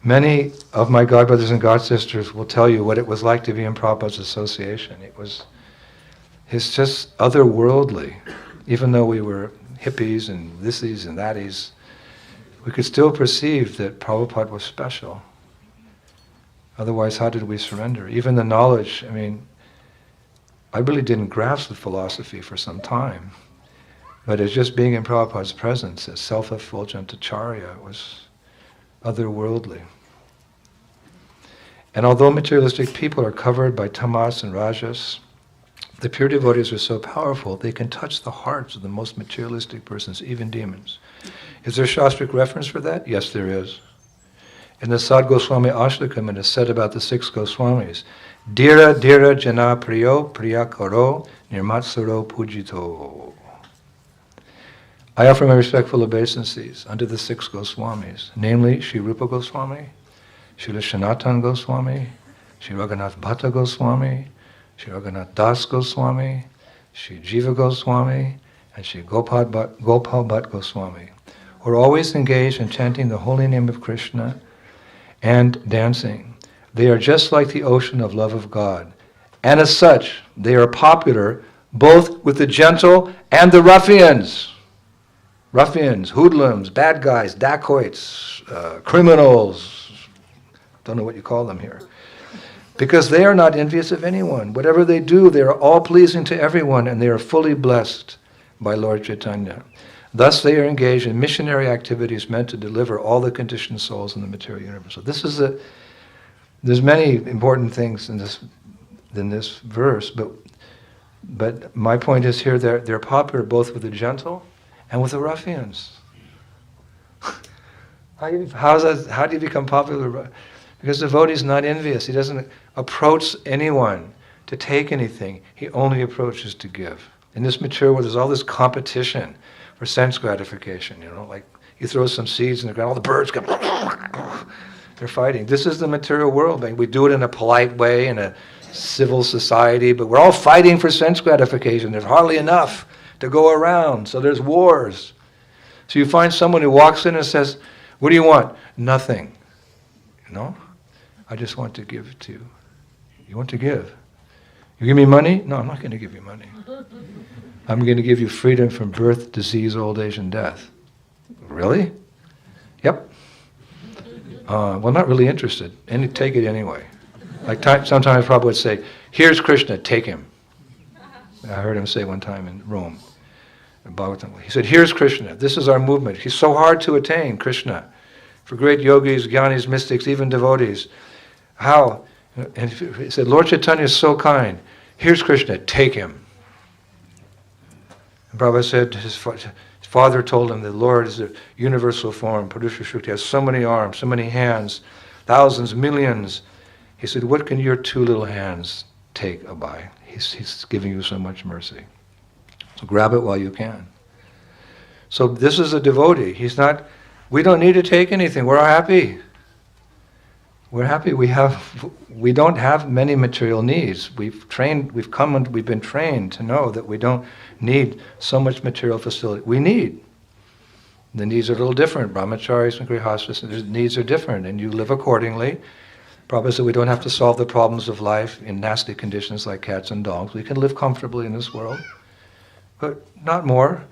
Many of my godbrothers and godsisters will tell you what it was like to be in Prabhupada's association. It's just otherworldly. Even though we were hippies and thissies and thatties, we could still perceive that Prabhupada was special. Otherwise, how did we surrender? Even the knowledge, I really didn't grasp the philosophy for some time. But it's just being in Prabhupada's presence, as self-effulgent acharya, was otherworldly. And although materialistic people are covered by tamas and rajas, the pure devotees are so powerful, they can touch the hearts of the most materialistic persons, even demons. Is there Shastric reference for that? Yes, there is. In the Sad Goswami Ashtakam, it is said about the 6 Goswamis, Dira Dira Jana Priyo Priya Karo Nirmatsuro Pujito. I offer my respectful obeisances unto the 6 Goswamis, namely Sri Rupa Goswami, Srila Sanatana Goswami, Sri Raghunath Bhatta Goswami, Sri Raghunath Das Goswami, Sri Jiva Goswami, and Sri Gopal Bhatt Goswami, who are always engaged in chanting the holy name of Krishna and dancing. They are just like the ocean of love of God. And as such, they are popular both with the gentle and the ruffians. Ruffians, hoodlums, bad guys, dacoits, criminals, don't know what you call them here. Because they are not envious of anyone. Whatever they do, they are all pleasing to everyone, and they are fully blessed by Lord Chaitanya. Thus they are engaged in missionary activities meant to deliver all the conditioned souls in the material universe. So there's many important things in this verse, but my point is here they're popular both with the gentle and with the ruffians. How do you become popular? Because the devotee is not envious. He doesn't approach anyone to take anything. He only approaches to give. In this material world, there's all this competition for sense gratification. Like you throw some seeds in the ground, all the birds come. They're fighting. This is the material world. We do it in a polite way, in a civil society, but we're all fighting for sense gratification. There's hardly enough to go around, so there's wars. So you find someone who walks in and says, "What do you want?" "Nothing." "I just want to give to you." "You want to give? You give me money?" "No, I'm not going to give you money. I'm going to give you freedom from birth, disease, old age, and death." "Really?" "Yep." Well, I'm not really interested. And take it anyway. Like sometimes Prabhupada would say, "Here's Krishna, take him." I heard him say one time in Rome. He said, "Here's Krishna. This is our movement. He's so hard to attain, Krishna. For great yogis, jnanis, mystics, even devotees. How?" And he said, "Lord Chaitanya is so kind. Here's Krishna, take him." And Prabhupada said, his father told him, the Lord is a universal form. Purusha Shakti has so many arms, so many hands, thousands, millions. He said, "What can your 2 little hands take, Abai? He's giving you so much mercy. So grab it while you can." So this is a devotee. We don't need to take anything. We're happy. We're happy. We don't have many material needs. We've been trained to know that we don't need so much material facility. We need. The needs are a little different. Brahmacharis and grihasthas, their needs are different, and you live accordingly. Prabhupada said we don't have to solve the problems of life in nasty conditions like cats and dogs. We can live comfortably in this world, but not more.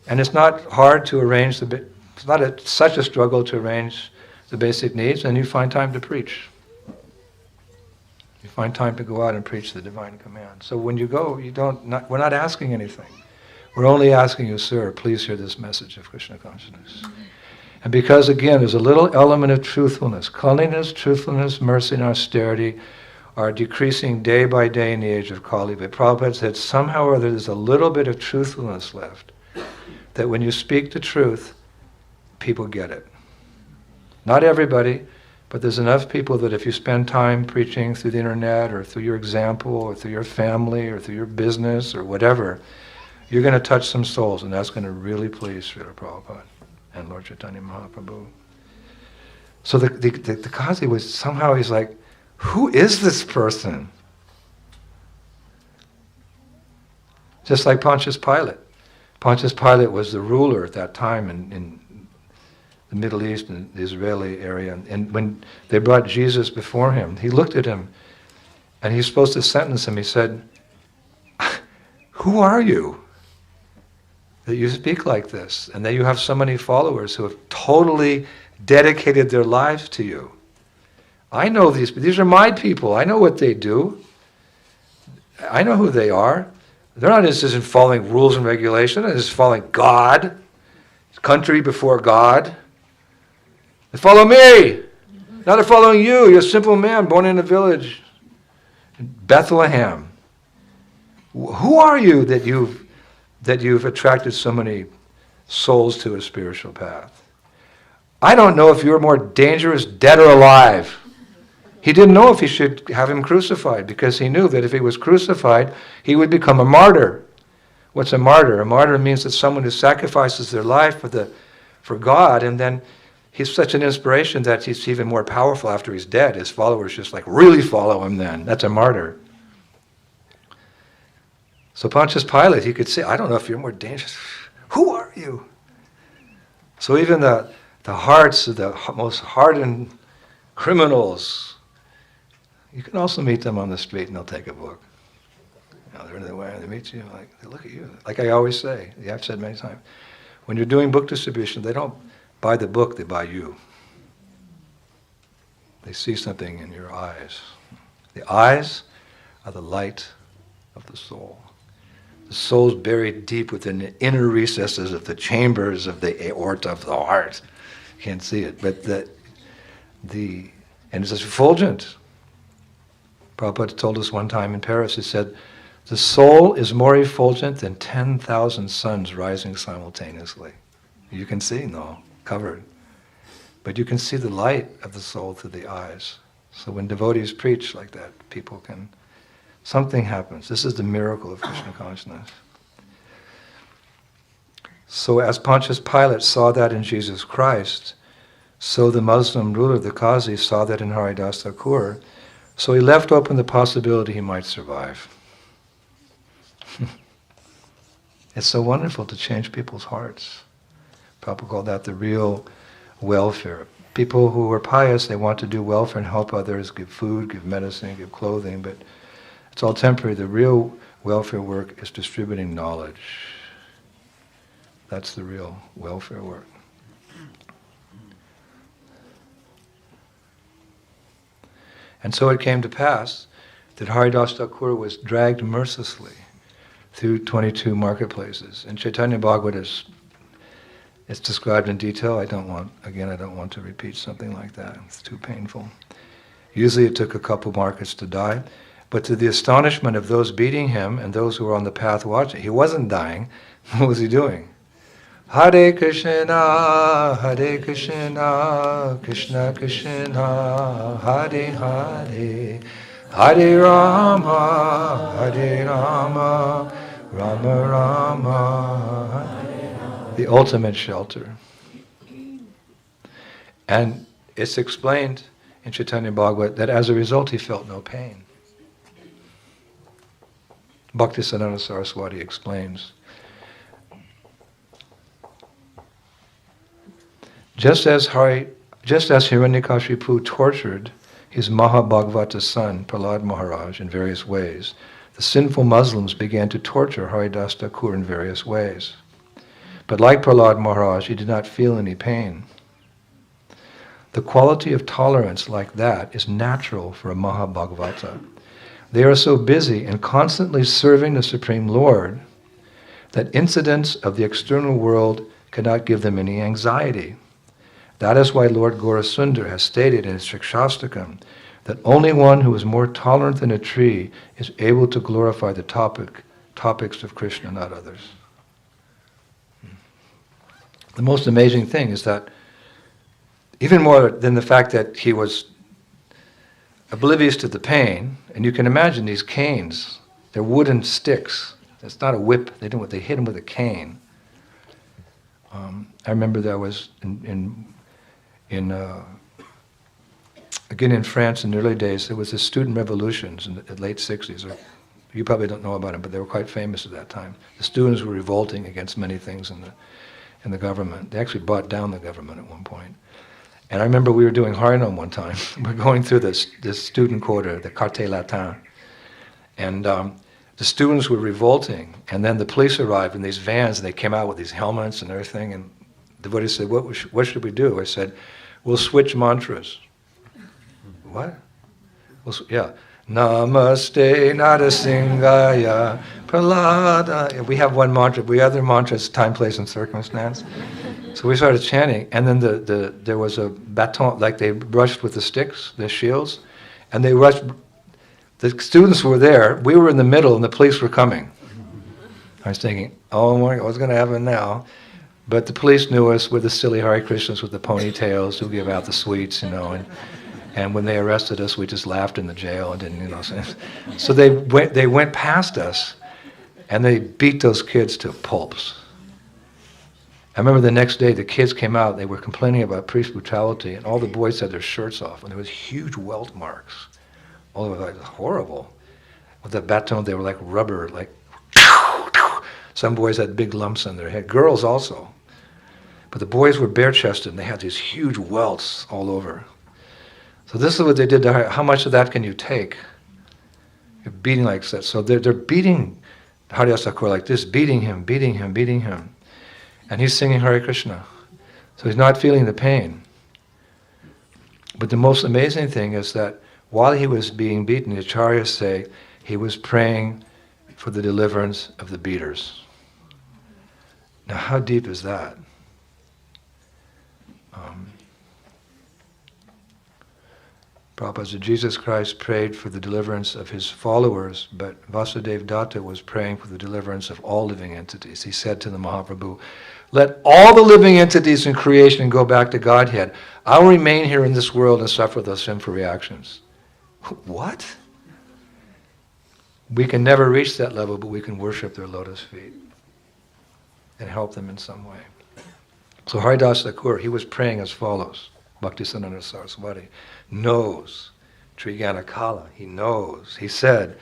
And it's not hard to arrange it's not such a struggle to arrange the basic needs, and you find time to preach. You find time to go out and preach the divine command. So when you go, we're not asking anything. We're only asking you, "Sir, please hear this message of Krishna consciousness." And because, again, there's a little element of truthfulness. Cleanliness, truthfulness, mercy, and austerity are decreasing day by day in the age of Kali. But Prabhupada said somehow or other there's a little bit of truthfulness left. That when you speak the truth, people get it. Not everybody, but there's enough people that if you spend time preaching through the internet or through your example or through your family or through your business or whatever, you're going to touch some souls, and that's going to really please Srila Prabhupada and Lord Chaitanya Mahaprabhu. So the Kazi was somehow, he's like, who is this person? Just like Pontius Pilate. Pontius Pilate was the ruler at that time in the Middle East and the Israeli area. And when they brought Jesus before him, he looked at him and he's supposed to sentence him. He said, "Who are you that you speak like this? And that you have so many followers who have totally dedicated their lives to you. I know these are my people. I know what they do. I know who they are. They're not just in following rules and regulations, they're just following God, country before God. They follow me. Now they're following you. You're a simple man born in a village in Bethlehem. Who are you that you've attracted so many souls to a spiritual path? I don't know if you're more dangerous, dead or alive. He didn't know if he should have him crucified, because he knew that if he was crucified, he would become a martyr. What's a martyr? A martyr means that someone who sacrifices their life for God, and then he's such an inspiration that he's even more powerful after he's dead. His followers just like really follow him then. That's a martyr. So Pontius Pilate, he could say, I don't know if you're more dangerous. Who are you? So even the hearts of the most hardened criminals, you can also meet them on the street and they'll take a book. They're in the way, they meet you, like, they look at you. Like I always say, I've said many times, when you're doing book distribution, they don't buy the book, they buy you. They see something in your eyes. The eyes are the light of the soul. The soul's buried deep within the inner recesses of the chambers of the aorta of the heart. You can't see it, but and it's effulgent. Prabhupada told us one time in Paris, he said, the soul is more effulgent than 10,000 suns rising simultaneously. You can see, no, covered. But you can see the light of the soul through the eyes. So when devotees preach like that, people can, something happens. This is the miracle of Krishna consciousness. So as Pontius Pilate saw that in Jesus Christ, so the Muslim ruler, the Qazi, saw that in Haridas Thakur. So he left open the possibility he might survive. It's so wonderful to change people's hearts. Prabhupada called that the real welfare. People who are pious, they want to do welfare and help others, give food, give medicine, give clothing, but it's all temporary. The real welfare work is distributing knowledge. That's the real welfare work. And so it came to pass that Haridas Thakur was dragged mercilessly through 22 marketplaces. And Chaitanya Bhagavad it's described in detail. I don't want to repeat something like that. It's too painful. Usually it took a couple markets to die. But to the astonishment of those beating him and those who were on the path watching, he wasn't dying. What was he doing? Hare Krishna, Krishna Krishna, Hare Hare, Hare Rama, Rama Rama. The ultimate shelter. And it's explained in Chaitanya Bhagavad that as a result he felt no pain. Bhaktisiddhanta Saraswati explains, just as Hiranyakashipu tortured his Mahabhagavata son, Prahlad Maharaj, in various ways, the sinful Muslims began to torture Haridas Thakur in various ways. But like Prahlad Maharaj, he did not feel any pain. The quality of tolerance like that is natural for a Mahabhagavata. They are so busy and constantly serving the Supreme Lord that incidents of the external world cannot give them any anxiety. That is why Lord Gaurasundar has stated in his Shikshastakam that only one who is more tolerant than a tree is able to glorify the topics of Krishna, not others. The most amazing thing is that even more than the fact that he was oblivious to the pain, and you can imagine these canes, they're wooden sticks. It's not a whip. They hit him with a cane. I remember that was again in France in the early days. There was the student revolutions in the late 60s. Or you probably don't know about them, but they were quite famous at that time. The students were revolting against many things in the government. They actually brought down the government at one point. And I remember we were doing Harinam one time. We're going through this student quarter, the Quartier Latin. And the students were revolting. And then the police arrived in these vans, and they came out with these helmets and everything. And the devotee said, what should we do? I said, we'll switch mantras. What? Yeah. Namaste Narasingaya Prahlada. We have one mantra. We have other mantras, time, place, and circumstance. So we started chanting, and then there was a baton, like they rushed with the sticks, the shields, and they rushed. The students were there. We were in the middle, and the police were coming. I was thinking, oh my God, what's going to happen now? But the police knew us. We're the silly Hare Krishnas with the ponytails who give out the sweets, and when they arrested us, we just laughed in the jail and didn't, So they went past us, and they beat those kids to pulps. I remember the next day, the kids came out, they were complaining about police brutality, and all the boys had their shirts off, and there was huge welt marks. Oh, they were like horrible. With the baton, they were like rubber, like some boys had big lumps on their head. Girls also. But the boys were bare-chested, and they had these huge welts all over. So this is what they did to her. How much of that can you take? You're beating like that. So they're beating Haridas Thakur like this, beating him, beating him, beating him. And he's singing Hare Krishna. So he's not feeling the pain. But the most amazing thing is that while he was being beaten, the acharyas say he was praying for the deliverance of the beaters. Now how deep is that? Prabhupada said Jesus Christ prayed for the deliverance of his followers, but Vasudeva Datta was praying for the deliverance of all living entities. He said to the Mahaprabhu, let all the living entities in creation go back to Godhead. I'll remain here in this world and suffer those sinful reactions. What? We can never reach that level, but we can worship their lotus feet and help them in some way. So Haridas Thakur, he was praying as follows. Bhaktisiddhanta Saraswati knows Trigana Kala. He knows. He said,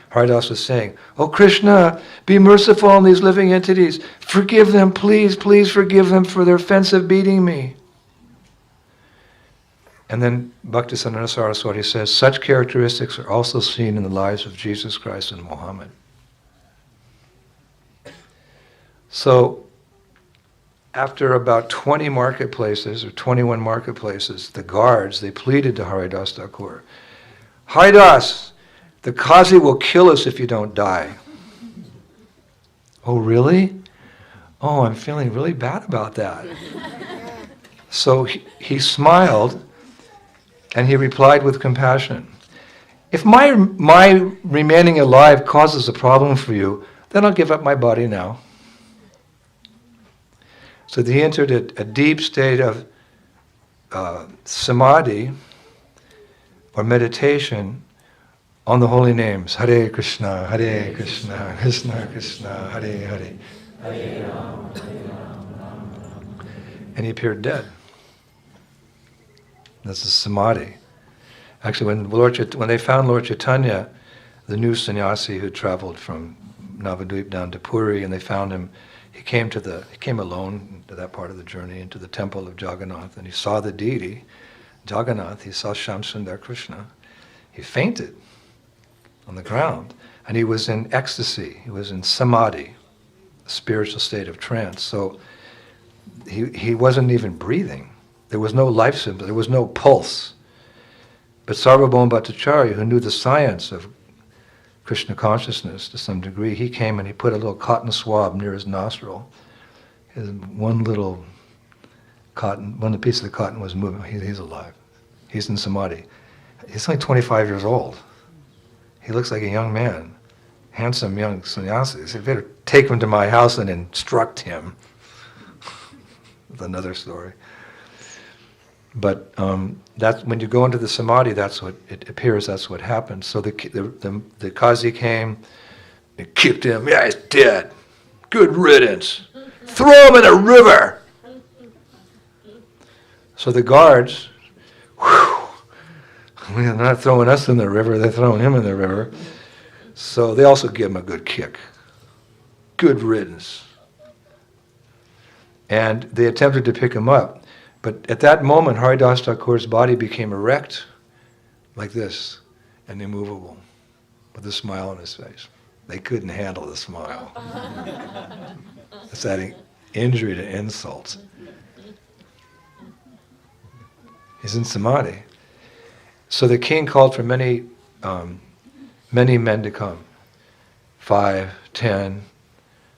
Haridas was saying, "Oh Krishna, be merciful on these living entities. Forgive them, please, please forgive them for their offense of beating me." And then Bhaktisiddhanta Saraswati says, such characteristics are also seen in the lives of Jesus Christ and Muhammad. So, after about 20 marketplaces, or 21 marketplaces, the guards, they pleaded to Haridas Thakur, Haridas, the Qazi will kill us if you don't die. Oh, really? Oh, I'm feeling really bad about that. So he smiled, and he replied with compassion, if my remaining alive causes a problem for you, then I'll give up my body now. So he entered a deep state of samadhi, or meditation, on the holy names. Hare Krishna, Krishna Krishna, Hare Hare. Hare Ram, Ram. And he appeared dead. That's the samadhi. Actually, when they found Lord Chaitanya, the new sannyasi who traveled from Navadvip down to Puri, and they found him, he came alone to that part of the journey, into the temple of Jagannath, and he saw the deity, Jagannath, he saw Shamsundar Krishna. He fainted on the ground, and he was in ecstasy, he was in samadhi, a spiritual state of trance. So he wasn't even breathing. There was no life symbol, there was no pulse. But Sarvabhauma Bhattacharya, who knew the science of Krishna consciousness to some degree, he came and he put a little cotton swab near his nostril. One piece of the cotton was moving. He's alive. He's in samadhi. He's only 25 years old. He looks like a young man, handsome young sannyasi. So you better take him to my house and instruct him. That's another story. But that's when you go into the samadhi, that's what it appears. That's what happens. So the Qazi came, they kicked him. Yeah, he's dead. Good riddance. Throw him in a river. So the guards, they're not throwing us in the river. They're throwing him in the river. So they also give him a good kick. Good riddance. And they attempted to pick him up. But at that moment, Haridas Thakur's body became erect, like this, and immovable, with a smile on his face. They couldn't handle the smile. It's adding injury to insults. He's in samadhi. So the king called for many men to come. 5, 10,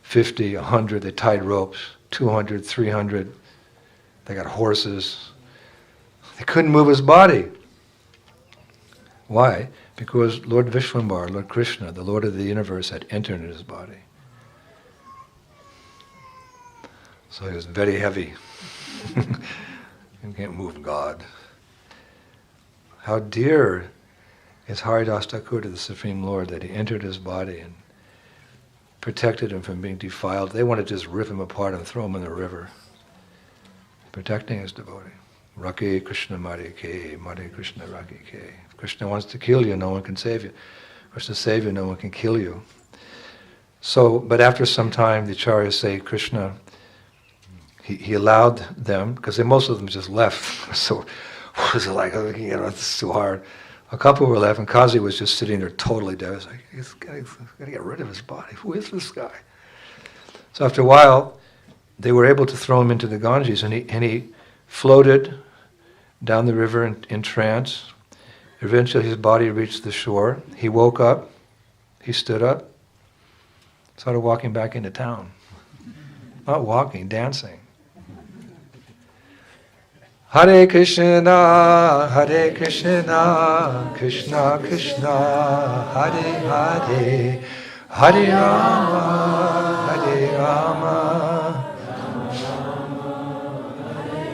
50, 100, they tied ropes, 200, 300. They got horses. They couldn't move his body. Why? Because Lord Vishwambar, Lord Krishna, the Lord of the universe, had entered his body. So he was very heavy. You can't move God. How dear is Haridas Thakur to the Supreme Lord that he entered his body and protected him from being defiled. They wanted to just rip him apart and throw him in the river. Protecting his devotee. Rake Krishna Mare Ke, Mare Krishna Rake Ke. If Krishna wants to kill you, no one can save you. If Krishna save you, no one can kill you. So, but after some time, the acharyas say Krishna, he allowed them, because most of them just left. So, it was like, oh, this is too hard. A couple were left, and Kazi was just sitting there totally devastated. He's got to get rid of his body. Who is this guy? So after a while, they were able to throw him into the Ganges, and he floated down the river in trance. Eventually his body reached the shore. He woke up, he stood up, started walking back into town. Not walking, dancing. Hare Krishna, Krishna Krishna, Hare Hare, Hare Rama.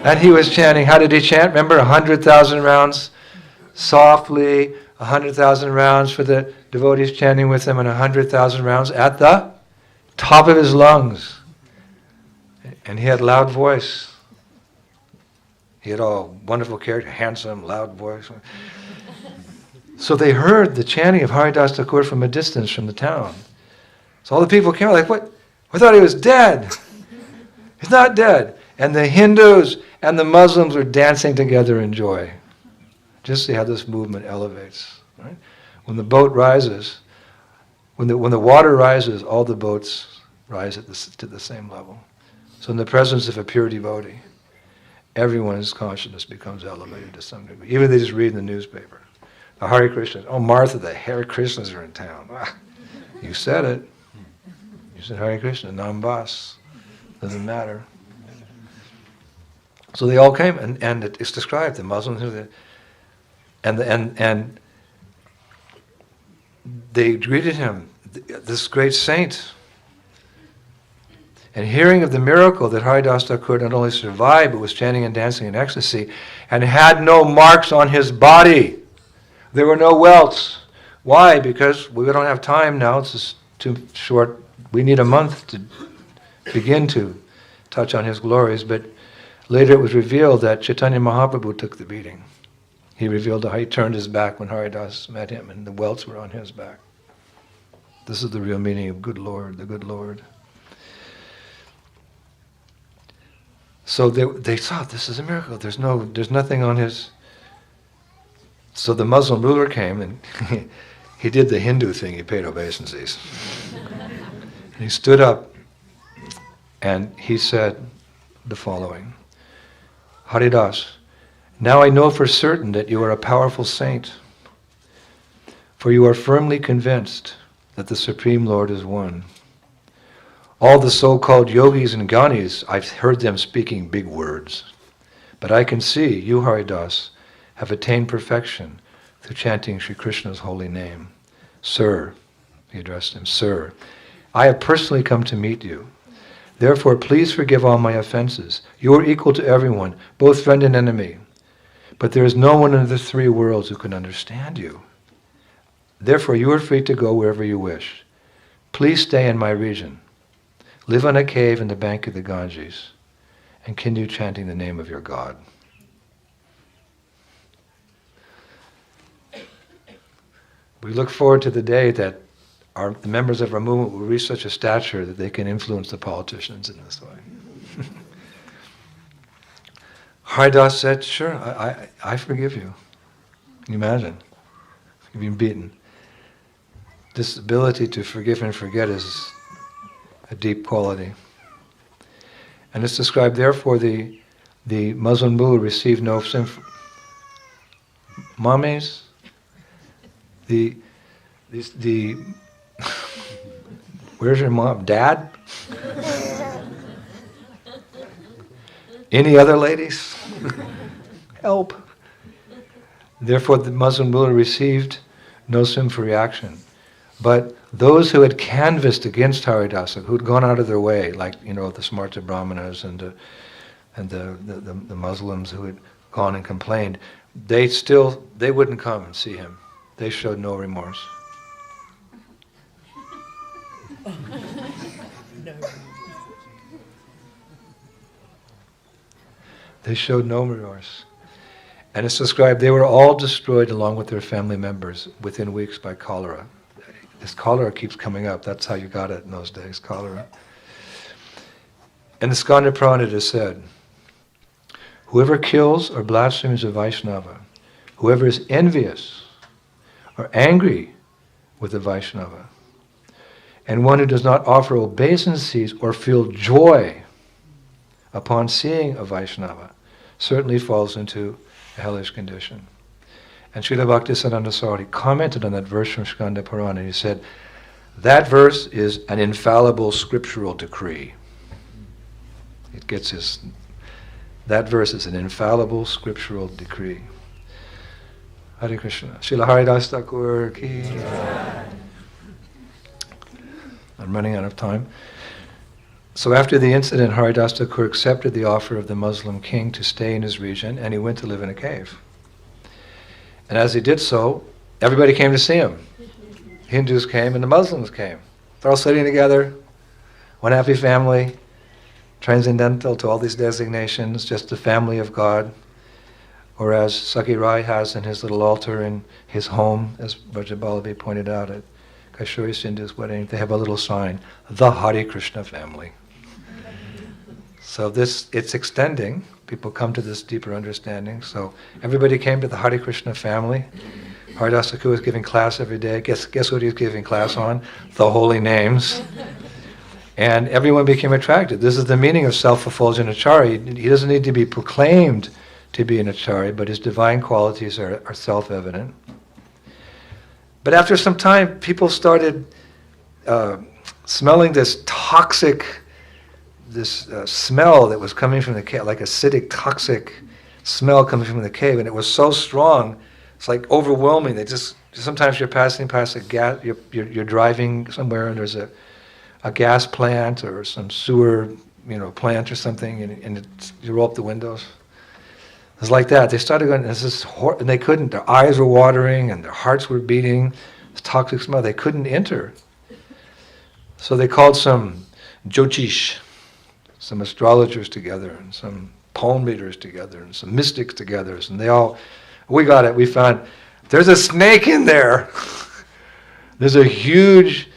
And he was chanting. How did he chant? Remember, 100,000 rounds softly, 100,000 rounds for the devotees chanting with him, and 100,000 rounds at the top of his lungs. And he had loud voice. He had a wonderful character, handsome, loud voice. So they heard the chanting of Haridas Thakur from a distance from the town. So all the people came like, what? I thought he was dead. He's not dead. And the Hindus and the Muslims were dancing together in joy. Just see how this movement elevates. Right? When the boat rises, when the water rises, all the boats rise to the same level. So in the presence of a pure devotee, everyone's consciousness becomes elevated to some degree. Even if they just read in the newspaper. The Hare Krishnas. Oh, Martha, the Hare Krishnas are in town. Ah, you said it. You said Hare Krishna, Nambas. Doesn't matter. So they all came, and it's described, the Muslims, and they greeted him, this great saint. And hearing of the miracle that Haridas Thakur not only survived, but was chanting and dancing in ecstasy, and had no marks on his body. There were no welts. Why? Because we don't have time now, it's just too short. We need a month to begin to touch on his glories, but later it was revealed that Chaitanya Mahaprabhu took the beating. He revealed how he turned his back when Haridas met him, and the welts were on his back. This is the real meaning of good Lord, the good Lord. So they saw, this is a miracle. There's nothing on his. So the Muslim ruler came and he did the Hindu thing. He paid obeisances. And he stood up and he said the following: Haridas, now I know for certain that you are a powerful saint, for you are firmly convinced that the Supreme Lord is one. All the so-called yogis and gyanis, I've heard them speaking big words. But I can see you, Haridas, have attained perfection through chanting Sri Krishna's holy name. Sir, he addressed him, Sir, I have personally come to meet you. Therefore, please forgive all my offenses. You are equal to everyone, both friend and enemy. But there is no one in the three worlds who can understand you. Therefore, you are free to go wherever you wish. Please stay in my region. Live on a cave in the bank of the Ganges and continue chanting the name of your God. We look forward to the day that the members of our movement will reach such a stature that they can influence the politicians in this way. Haridas said, sure, I forgive you. Can you imagine? You've been beaten. This ability to forgive and forget is a deep quality. And it's described, therefore, the Muslim ruler received no sin. Mummies, where's your mom? Dad? Any other ladies? Help. Therefore, the Muslim ruler received no sinful reaction. But those who had canvassed against Haridasa, who'd gone out of their way, like, the Smarta Brahmanas and the Muslims who had gone and complained, they wouldn't come and see him. They showed no remorse. They showed no remorse. And it's described they were all destroyed along with their family members within weeks by cholera. This cholera keeps coming up. That's how you got it in those days, cholera. In the Skanda Purana it is said, whoever kills or blasphemes a Vaishnava, whoever is envious or angry with a Vaishnava, and one who does not offer obeisances or feel joy upon seeing a Vaishnava, certainly falls into a hellish condition. And Srila Bhaktisiddhanta Saraswati commented on that verse from Skanda Purana. He said, that verse is an infallible scriptural decree. That verse is an infallible scriptural decree. Hare Krishna. Srila Haridas Thakur ki. I'm running out of time. So after the incident, Haridas Thakur accepted the offer of the Muslim king to stay in his region, and he went to live in a cave. And as he did so, everybody came to see him. Hindus came and the Muslims came. They're all sitting together, one happy family, transcendental to all these designations, just the family of God. Or as Sakhi Rai has in his little altar in his home, as Brajabalavi pointed out at Kaishori Sindhu's wedding, they have a little sign, the Hare Krishna family. So it's extending. People come to this deeper understanding. So everybody came to the Hare Krishna family. Haridas Thakur was giving class every day. Guess what he was giving class on? The holy names. And everyone became attracted. This is the meaning of self-effulgent acharya. He doesn't need to be proclaimed to be an acharya, but his divine qualities are self-evident. But after some time, people started smelling this toxic, smell that was coming from the cave, like acidic, toxic smell coming from the cave, and it was so strong, it's like overwhelming. Sometimes you're passing past a gas, you're driving somewhere, and there's a gas plant or some sewer, plant or something, and you roll up the windows. It's like that. They started going, and they couldn't. Their eyes were watering, and their hearts were beating. This toxic smell. They couldn't enter. So they called some Jyotish, some astrologers together, and some palm readers together, and some mystics together, and we got it. We found there's a snake in there. There's a huge,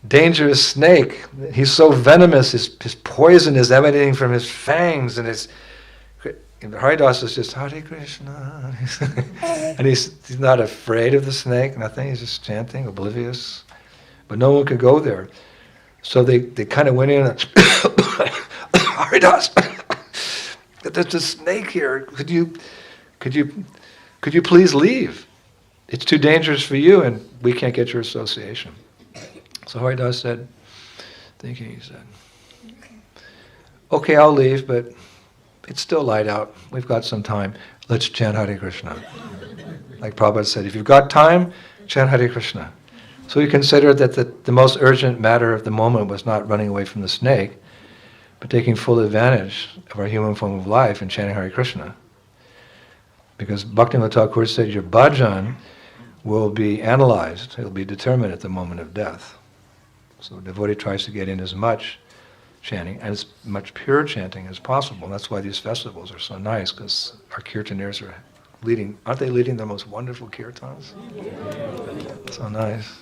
dangerous snake. He's so venomous. His poison is emanating from his fangs, and Haridas is just Hare Krishna, and he's not afraid of the snake. Nothing. He's just chanting, oblivious. But no one could go there. So they kind of went in and Haridas, there's a snake here. Could you please leave? It's too dangerous for you, and we can't get your association. So Haridas said, thinking, he said, okay, I'll leave, but it's still light out. We've got some time. Let's chant Hare Krishna. Like Prabhupada said, if you've got time, chant Hare Krishna. So he considered that the most urgent matter of the moment was not running away from the snake, but taking full advantage of our human form of life and chanting Hare Krishna. Because Bhaktivinoda Thakur said your bhajan will be analyzed, it will be determined at the moment of death. So the devotee tries to get in as much chanting and as much pure chanting as possible. That's why these festivals are so nice, because our kirtaniers are aren't they leading the most wonderful kirtans? So nice.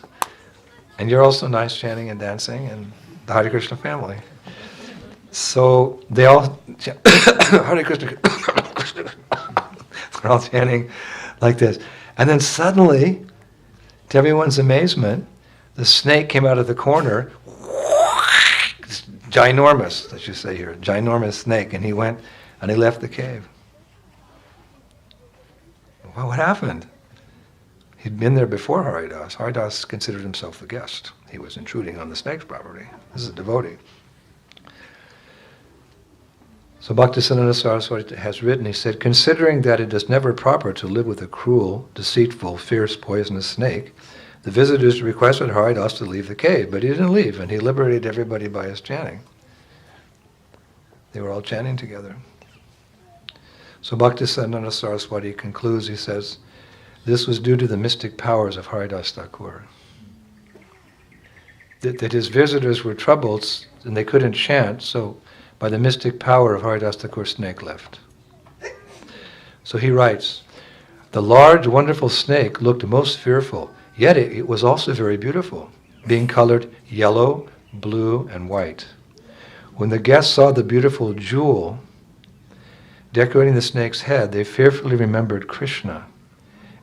And you're also nice chanting and dancing, and the Hare Krishna family. So they all chant Hare Krishna, they're all chanting like this. And then suddenly, to everyone's amazement, the snake came out of the corner, ginormous, as you say here, ginormous snake, and he went and he left the cave. Well, what happened? He'd been there before Haridas. Haridas considered himself the guest. He was intruding on the snake's property. This is a devotee. So Bhaktisiddhanta Saraswati has written, he said, considering that it is never proper to live with a cruel, deceitful, fierce, poisonous snake, the visitors requested Haridas to leave the cave, but he didn't leave, and he liberated everybody by his chanting. They were all chanting together. So Bhaktisiddhanta Saraswati concludes, he says, this was due to the mystic powers of Haridas Thakur. That his visitors were troubled and they couldn't chant, so by the mystic power of Haridas Thakur, snake left. So he writes, the large, wonderful snake looked most fearful, yet it was also very beautiful, being colored yellow, blue, and white. When the guests saw the beautiful jewel decorating the snake's head, they fearfully remembered Krishna.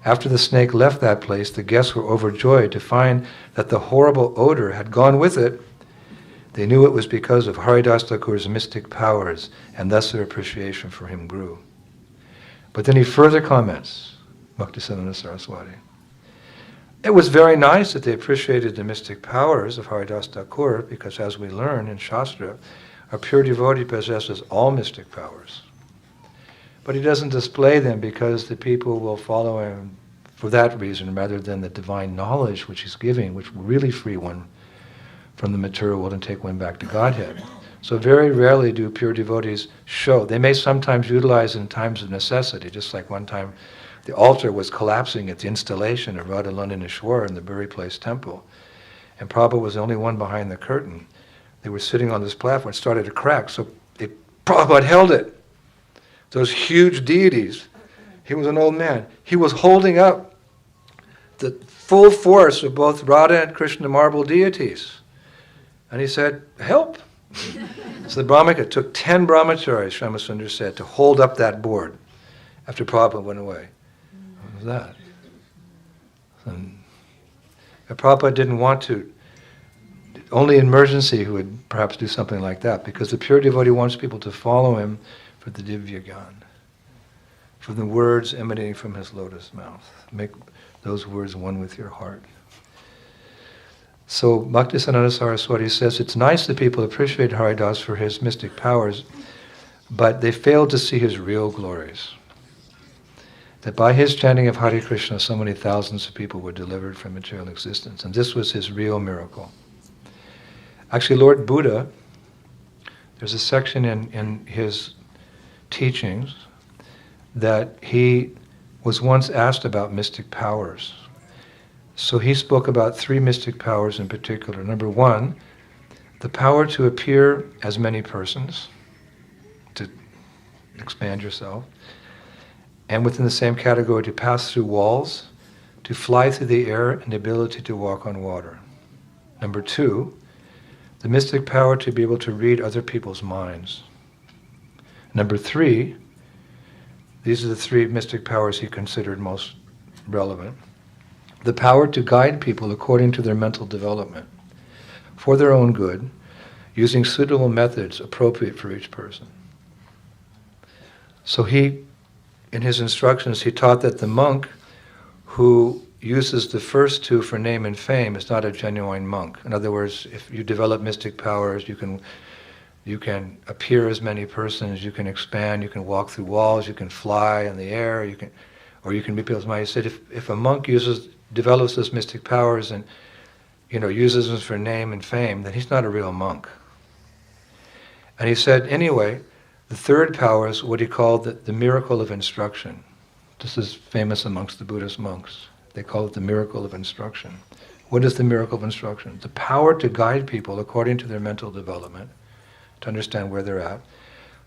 After the snake left that place, the guests were overjoyed to find that the horrible odor had gone with it. They knew it was because of Haridas Thakur's mystic powers, and thus their appreciation for him grew. But then he further comments, Bhaktisiddhanta Saraswati, it was very nice that they appreciated the mystic powers of Haridas Thakur, because as we learn in Shastra, a pure devotee possesses all mystic powers. But he doesn't display them because the people will follow him for that reason, rather than the divine knowledge which he's giving, which will really free one from the material world and take one back to Godhead. So very rarely do pure devotees show. They may sometimes utilize in times of necessity, just like one time the altar was collapsing at the installation of Radha Londoneshwar in the Buri Place temple. And Prabhupada was the only one behind the curtain. They were sitting on this platform, it started to crack, so Prabhupada held it. Those huge deities. He was an old man. He was holding up the full force of both Radha and Krishna marble deities. And he said, help. So the Brahmika took 10 brahmacharis, Shyamasundar said, to hold up that board after Prabhupada went away. What was that? And Prabhupada didn't want to. Only in emergency he would perhaps do something like that, because the pure devotee wants people to follow him for the Divya Gyan, for the words emanating from his lotus mouth. Make those words one with your heart. So Bhaktisiddhanta Saraswati says, it's nice that people appreciate Haridas for his mystic powers, but they failed to see his real glories. That by his chanting of Hare Krishna, so many thousands of people were delivered from material existence. And this was his real miracle. Actually, Lord Buddha, there's a section in his teachings that he was once asked about mystic powers. So he spoke about 3 mystic powers in particular. Number 1, the power to appear as many persons, to expand yourself, and within the same category to pass through walls, to fly through the air, and the ability to walk on water. Number 2, the mystic power to be able to read other people's minds. Number 3, these are the 3 mystic powers he considered most relevant. The power to guide people according to their mental development, for their own good, using suitable methods appropriate for each person. So he, in his instructions, he taught that the monk who uses the first 2 for name and fame is not a genuine monk. In other words, if you develop mystic powers, you can appear as many persons, you can expand, you can walk through walls, you can fly in the air, you can be people's mind. He said if a monk develops those mystic powers and uses them for name and fame, then he's not a real monk. And he said, anyway, the 3rd power is what he called the miracle of instruction. This is famous amongst the Buddhist monks. They call it the miracle of instruction. What is the miracle of instruction? The power to guide people according to their mental development, to understand where they're at,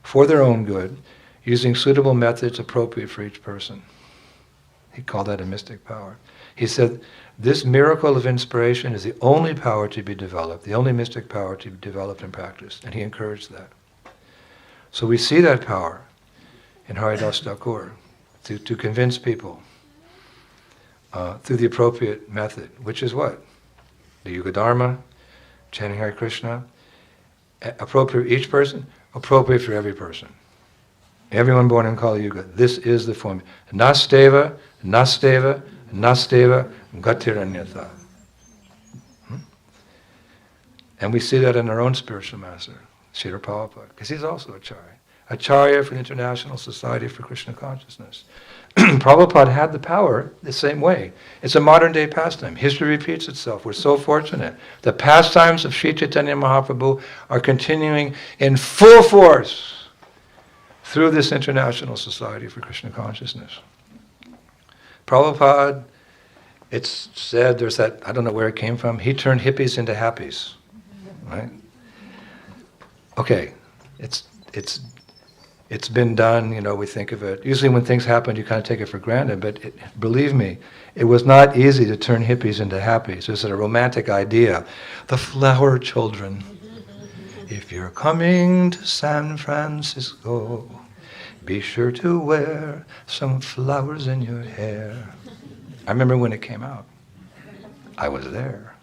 for their own good, using suitable methods appropriate for each person. He called that a mystic power. He said, this miracle of inspiration is the only power to be developed, the only mystic power to be developed and practiced, and he encouraged that. So we see that power in Haridas Thakur, to convince people through the appropriate method, which is what? The Yuga Dharma, chanting Hare Krishna, appropriate for each person, appropriate for every person. Everyone born in Kali Yuga, this is the formula. Nasteva, nasteva, nasteva, gatiranyatha. And we see that in our own spiritual master, Srila Prabhupada, because he's also Acharya. Acharya for the International Society for Krishna Consciousness. Prabhupada had the power the same way. It's a modern day pastime. History repeats itself. We're so fortunate. The pastimes of Sri Chaitanya Mahaprabhu are continuing in full force through this International Society for Krishna Consciousness. Prabhupada, it's said, there's that, I don't know where it came from, he turned hippies into happies. Right? Okay, it's been done, we think of it. Usually when things happen, you kind of take it for granted, but believe me, it was not easy to turn hippies into happies. There's a romantic idea. The flower children. If you're coming to San Francisco, be sure to wear some flowers in your hair. I remember when it came out. I was there.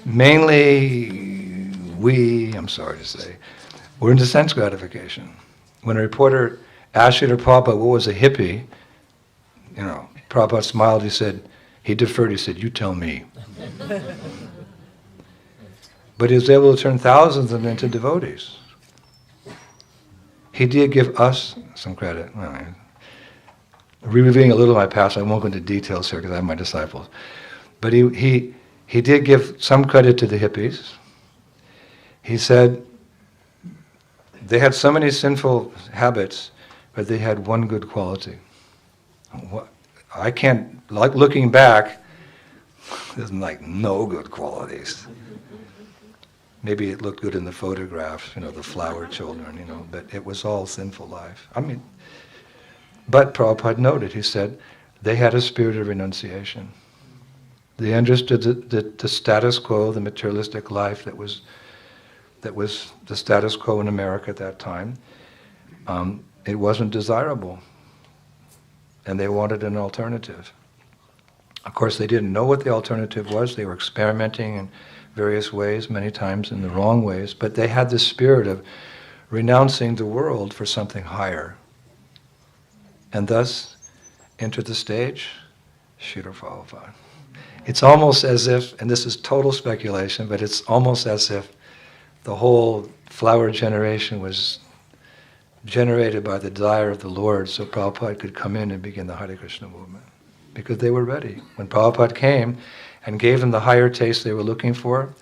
Mainly, I'm sorry to say, we're into sense gratification. When a reporter asked Srila Prabhupada what was a hippie, Prabhupada smiled, he deferred, he said, you tell me. But he was able to turn thousands of them into devotees. He did give us some credit. Revealing a little of my past, I won't go into details here because I have my disciples. But he did give some credit to the hippies. He said they had so many sinful habits, but they had one good quality. Looking back, there's no good qualities. Maybe it looked good in the photographs, the flower children, but it was all sinful life. But Prabhupada noted, he said, they had a spirit of renunciation. They understood the status quo, the materialistic life that was the status quo in America at that time. It wasn't desirable, and they wanted an alternative. Of course, they didn't know what the alternative was. They were experimenting in various ways, many times in the wrong ways, but they had this spirit of renouncing the world for something higher. And thus, entered the stage, Srila Prabhupada. It's almost as if, and this is total speculation, but it's almost as if the whole flower generation was generated by the desire of the Lord, so Prabhupada could come in and begin the Hare Krishna movement. Because they were ready. When Prabhupada came and gave them the higher taste they were looking for,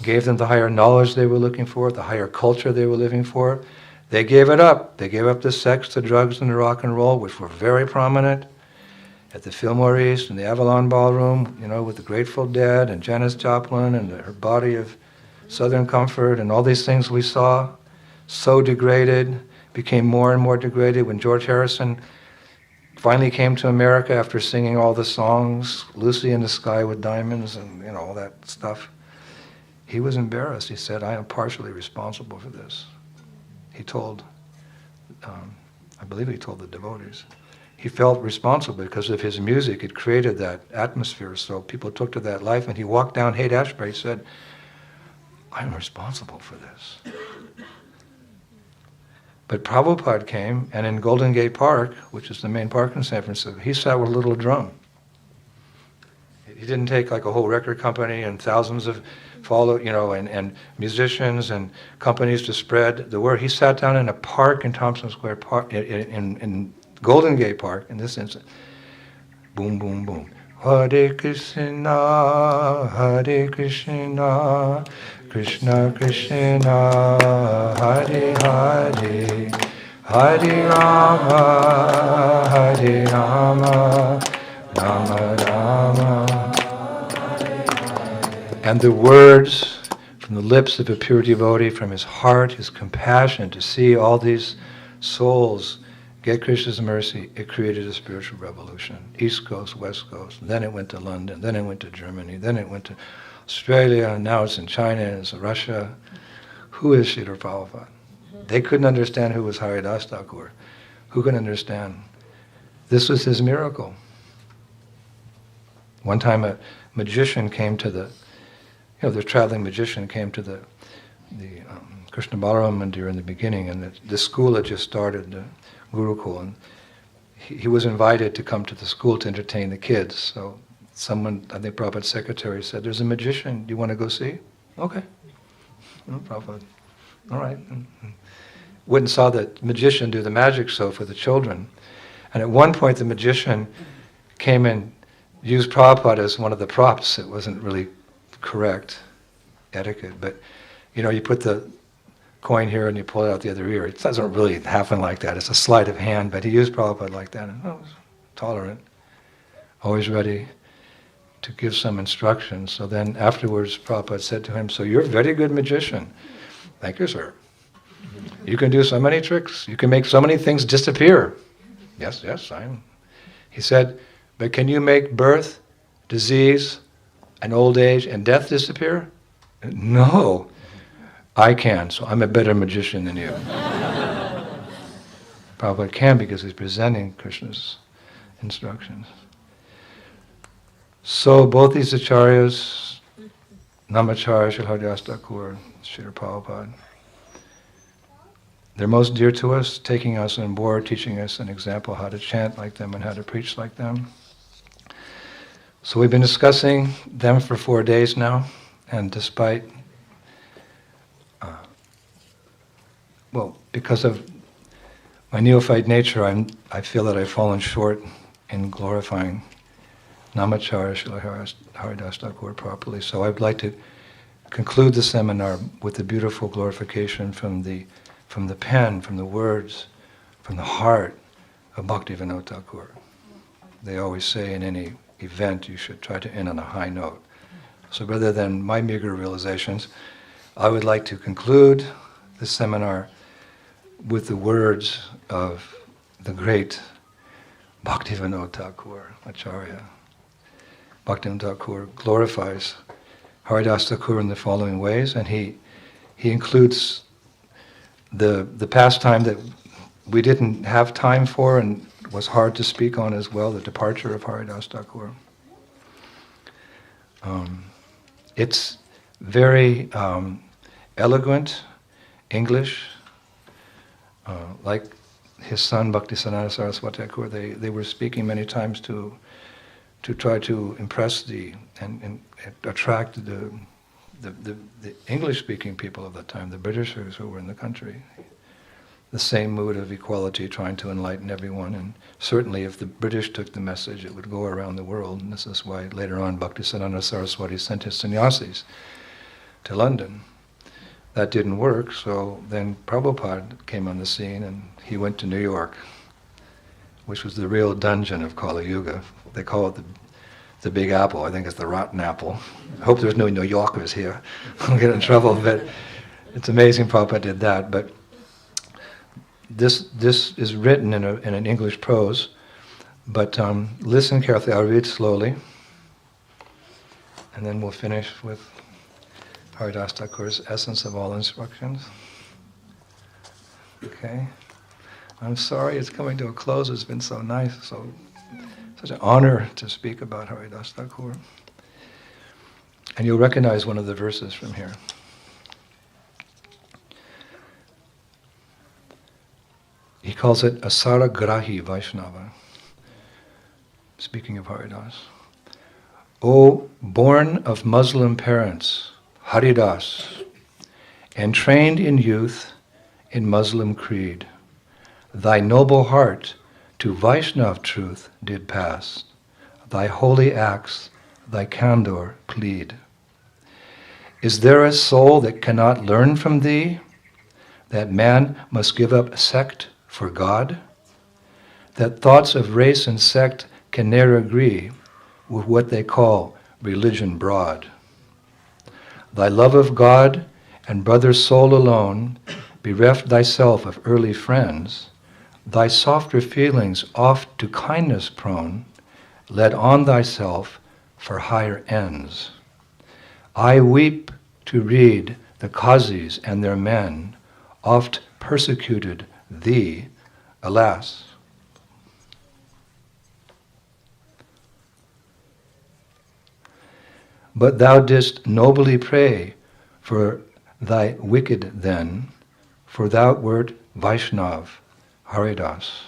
gave them the higher knowledge they were looking for, the higher culture they were living for, they gave it up. They gave up the sex, the drugs, and the rock and roll, which were very prominent at the Fillmore East and the Avalon Ballroom, with the Grateful Dead and Janis Joplin and her body of Southern Comfort and all these things we saw, so degraded, became more and more degraded. When George Harrison finally came to America after singing all the songs, Lucy in the Sky with Diamonds and all that stuff, he was embarrassed. He said, I am partially responsible for this. He told, I believe he told the devotees. He felt responsible because of his music. It created that atmosphere, so people took to that life. And he walked down Haight-Ashbury, he said, I'm responsible for this. But Prabhupada came, and in Golden Gate Park, which is the main park in San Francisco, he sat with a little drum. He didn't take a whole record company and thousands of and musicians and companies to spread the word. He sat down in a park in Thompson Square Park, in Golden Gate Park, in this instance. Boom, boom, boom. Hare Krishna, Hare Krishna, Krishna Krishna, Hare Hare, Hare Rama, Hare Rama, Rama Rama. And the words from the lips of a pure devotee, from his heart, his compassion, to see all these souls get Krishna's mercy, it created a spiritual revolution. East Coast, West Coast, then it went to London, then it went to Germany, then it went to Australia, and now it's in China, and it's in Russia. Who is Srila Prabhupada? They couldn't understand who was Haridas Thakur. Who could understand? This was his miracle. One time a magician came to the traveling magician came to the Krishna Balaram Mandir in the beginning, and the school had just started, the Gurukul, and he was invited to come to the school to entertain the kids. So someone, I think Prabhupada's secretary, said, there's a magician, do you want to go see? Okay. No, Prabhupada All right. Went and saw the magician do the magic show for the children. And at one point the magician came and used Prabhupada as one of the props. It wasn't really correct etiquette, but you put the coin here and you pull it out the other ear. It doesn't really happen like that. It's a sleight of hand, but he used Prabhupada like that. And was tolerant, always ready to give some instructions. So then afterwards Prabhupada said to him, "So you're a very good magician." "Thank you, sir. You can do so many tricks. You can make so many things disappear." Yes, I am. He said, "But can you make birth, disease, and old age and death disappear?" "No, I can, so I'm a better magician than you." Prabhupada can because he's presenting Krishna's instructions. So both these acharyas, Namacharya, Srila Haridas Thakur, Srila Prabhupada, they're most dear to us, taking us on board, teaching us an example how to chant like them and how to preach like them. So we've been discussing them for 4 days now, and despite, because of my neophyte nature, I feel that I've fallen short in glorifying Namacharya Srila Haridas Thakur properly. So I'd like to conclude the seminar with a beautiful glorification from the pen, from the words, from the heart of Bhaktivinoda Thakur. They always say in any event you should try to end on a high note. So rather than my meager realizations, I would like to conclude the seminar with the words of the great Bhaktivinoda Thakur, Acharya. Bhaktivinoda Thakur glorifies Haridas Thakur in the following ways, and he includes the pastime that we didn't have time for and was hard to speak on as well, the departure of Haridas Thakur. It's very eloquent English, like his son Bhaktisiddhanta Saraswati Thakur. They were speaking many times to try to impress and attract the English-speaking people of that time, the Britishers who were in the country. The same mood of equality, trying to enlighten everyone, and certainly if the British took the message, it would go around the world, and this is why later on Bhaktisiddhanta Saraswati sent his sannyasis to London. That didn't work, so then Prabhupada came on the scene, and he went to New York, which was the real dungeon of Kali Yuga. They call it the Big Apple. I think it's the rotten apple. I hope there's no New Yorkers here. I'll get in trouble, but it's amazing Prabhupada did that. But this is written in an English prose, but listen carefully. I'll read slowly, and then we'll finish with Haridas Thakur's essence of all instructions. Okay. I'm sorry it's coming to a close. It's been so nice, such an honor to speak about Haridas Thakur. And you'll recognize one of the verses from here. He calls it Asara Grahi Vaishnava, speaking of Haridas. O born of Muslim parents, Haridas, and trained in youth in Muslim creed, thy noble heart to Vaishnav truth did pass, thy holy acts, thy candor plead. Is there a soul that cannot learn from thee, that man must give up sect for God? That thoughts of race and sect can ne'er agree with what they call religion broad. Thy love of God and brother soul alone, bereft thyself of early friends, thy softer feelings oft to kindness prone, led on thyself for higher ends. I weep to read the Qazis and their men oft persecuted thee, alas. But thou didst nobly pray for thy wicked then, for thou wert Vaishnav, Haridas.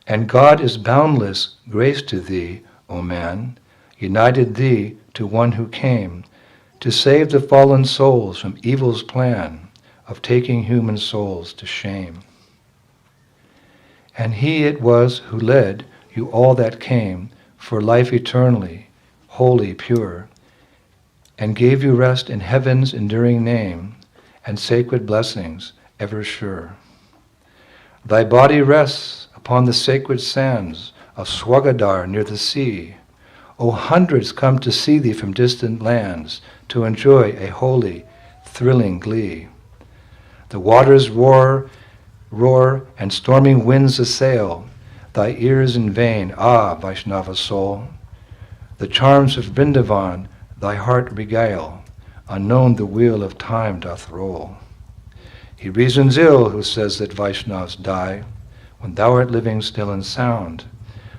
And God is boundless grace to thee, O man, united thee to one who came to save the fallen souls from evil's plan of taking human souls to shame. And he it was who led you all that came for life eternally, holy, pure, and gave you rest in heaven's enduring name and sacred blessings ever sure. Thy body rests upon the sacred sands of Swagadar near the sea. O hundreds come to see thee from distant lands to enjoy a holy, thrilling glee. The waters roar, and storming winds assail thy ears in vain, ah, Vaishnava soul. The charms of Vrindavan thy heart regale, unknown the wheel of time doth roll. He reasons ill who says that Vaishnavas die, when thou art living still and sound.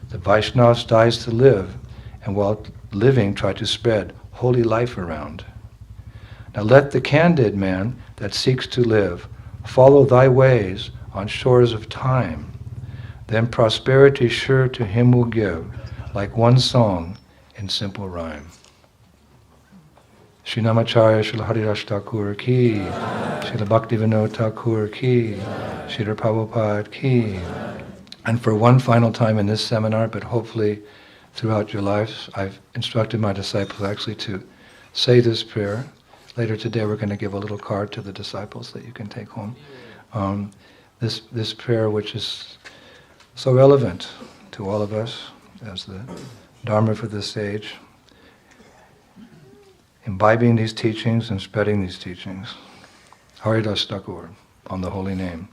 The Vaishnavas dies to live, and while living try to spread holy life around. Now let the candid man that seeks to live follow thy ways on shores of time. Then prosperity sure to him will give, like one song in simple rhyme. Shri Namacharya Srila Haridas Thakur ki, Srila Bhaktivinoda Thakur ki, Srila Prabhupada ki. And for one final time in this seminar, but hopefully throughout your lives, I've instructed my disciples actually to say this prayer. Later today we're going to give a little card to the disciples that you can take home. This prayer, which is so relevant to all of us as the Dharma for this age, imbibing these teachings and spreading these teachings. Haridas Thakur, on the holy name.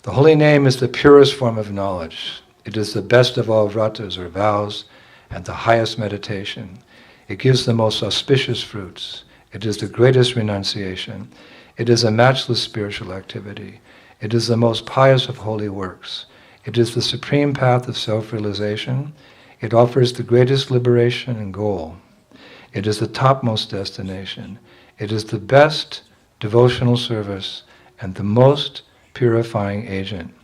The holy name is the purest form of knowledge. It is the best of all vratas or vows and the highest meditation. It gives the most auspicious fruits. It is the greatest renunciation. It is a matchless spiritual activity. It is the most pious of holy works. It is the supreme path of self-realization. It offers the greatest liberation and goal. It is the topmost destination. It is the best devotional service and the most purifying agent.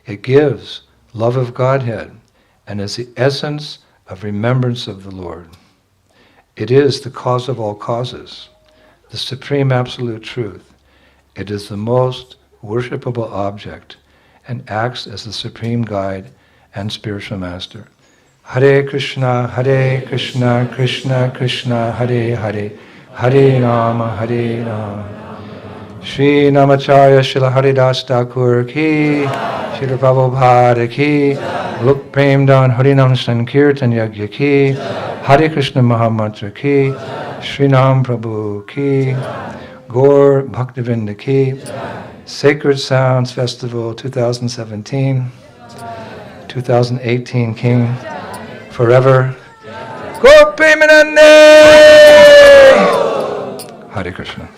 It gives love of Godhead and is the essence of remembrance of the Lord. It is the cause of all causes, the supreme absolute truth. It is the most worshipable object and acts as the supreme guide and spiritual master. Hare Krishna, Krishna Krishna, Hare Hare, Hare Rama, Shri Namacharya Srila Haridas Thakur ki, Srila Prabhupada ki, Lok Prem Dan Harinam Sankirtan Yagya ki, Hare Krishna Mahamantra ki, Sri Nam Prabhu ki, Gaur Bhaktivinoda ki, Sacred Sounds Festival 2017, 2018 King, forever. Gaur Premanande! Hare Krishna.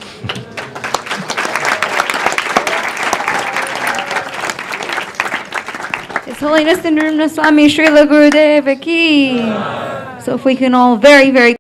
His Holiness Indradyumna Swami Srila Gurudeva ki. So if we can all very, very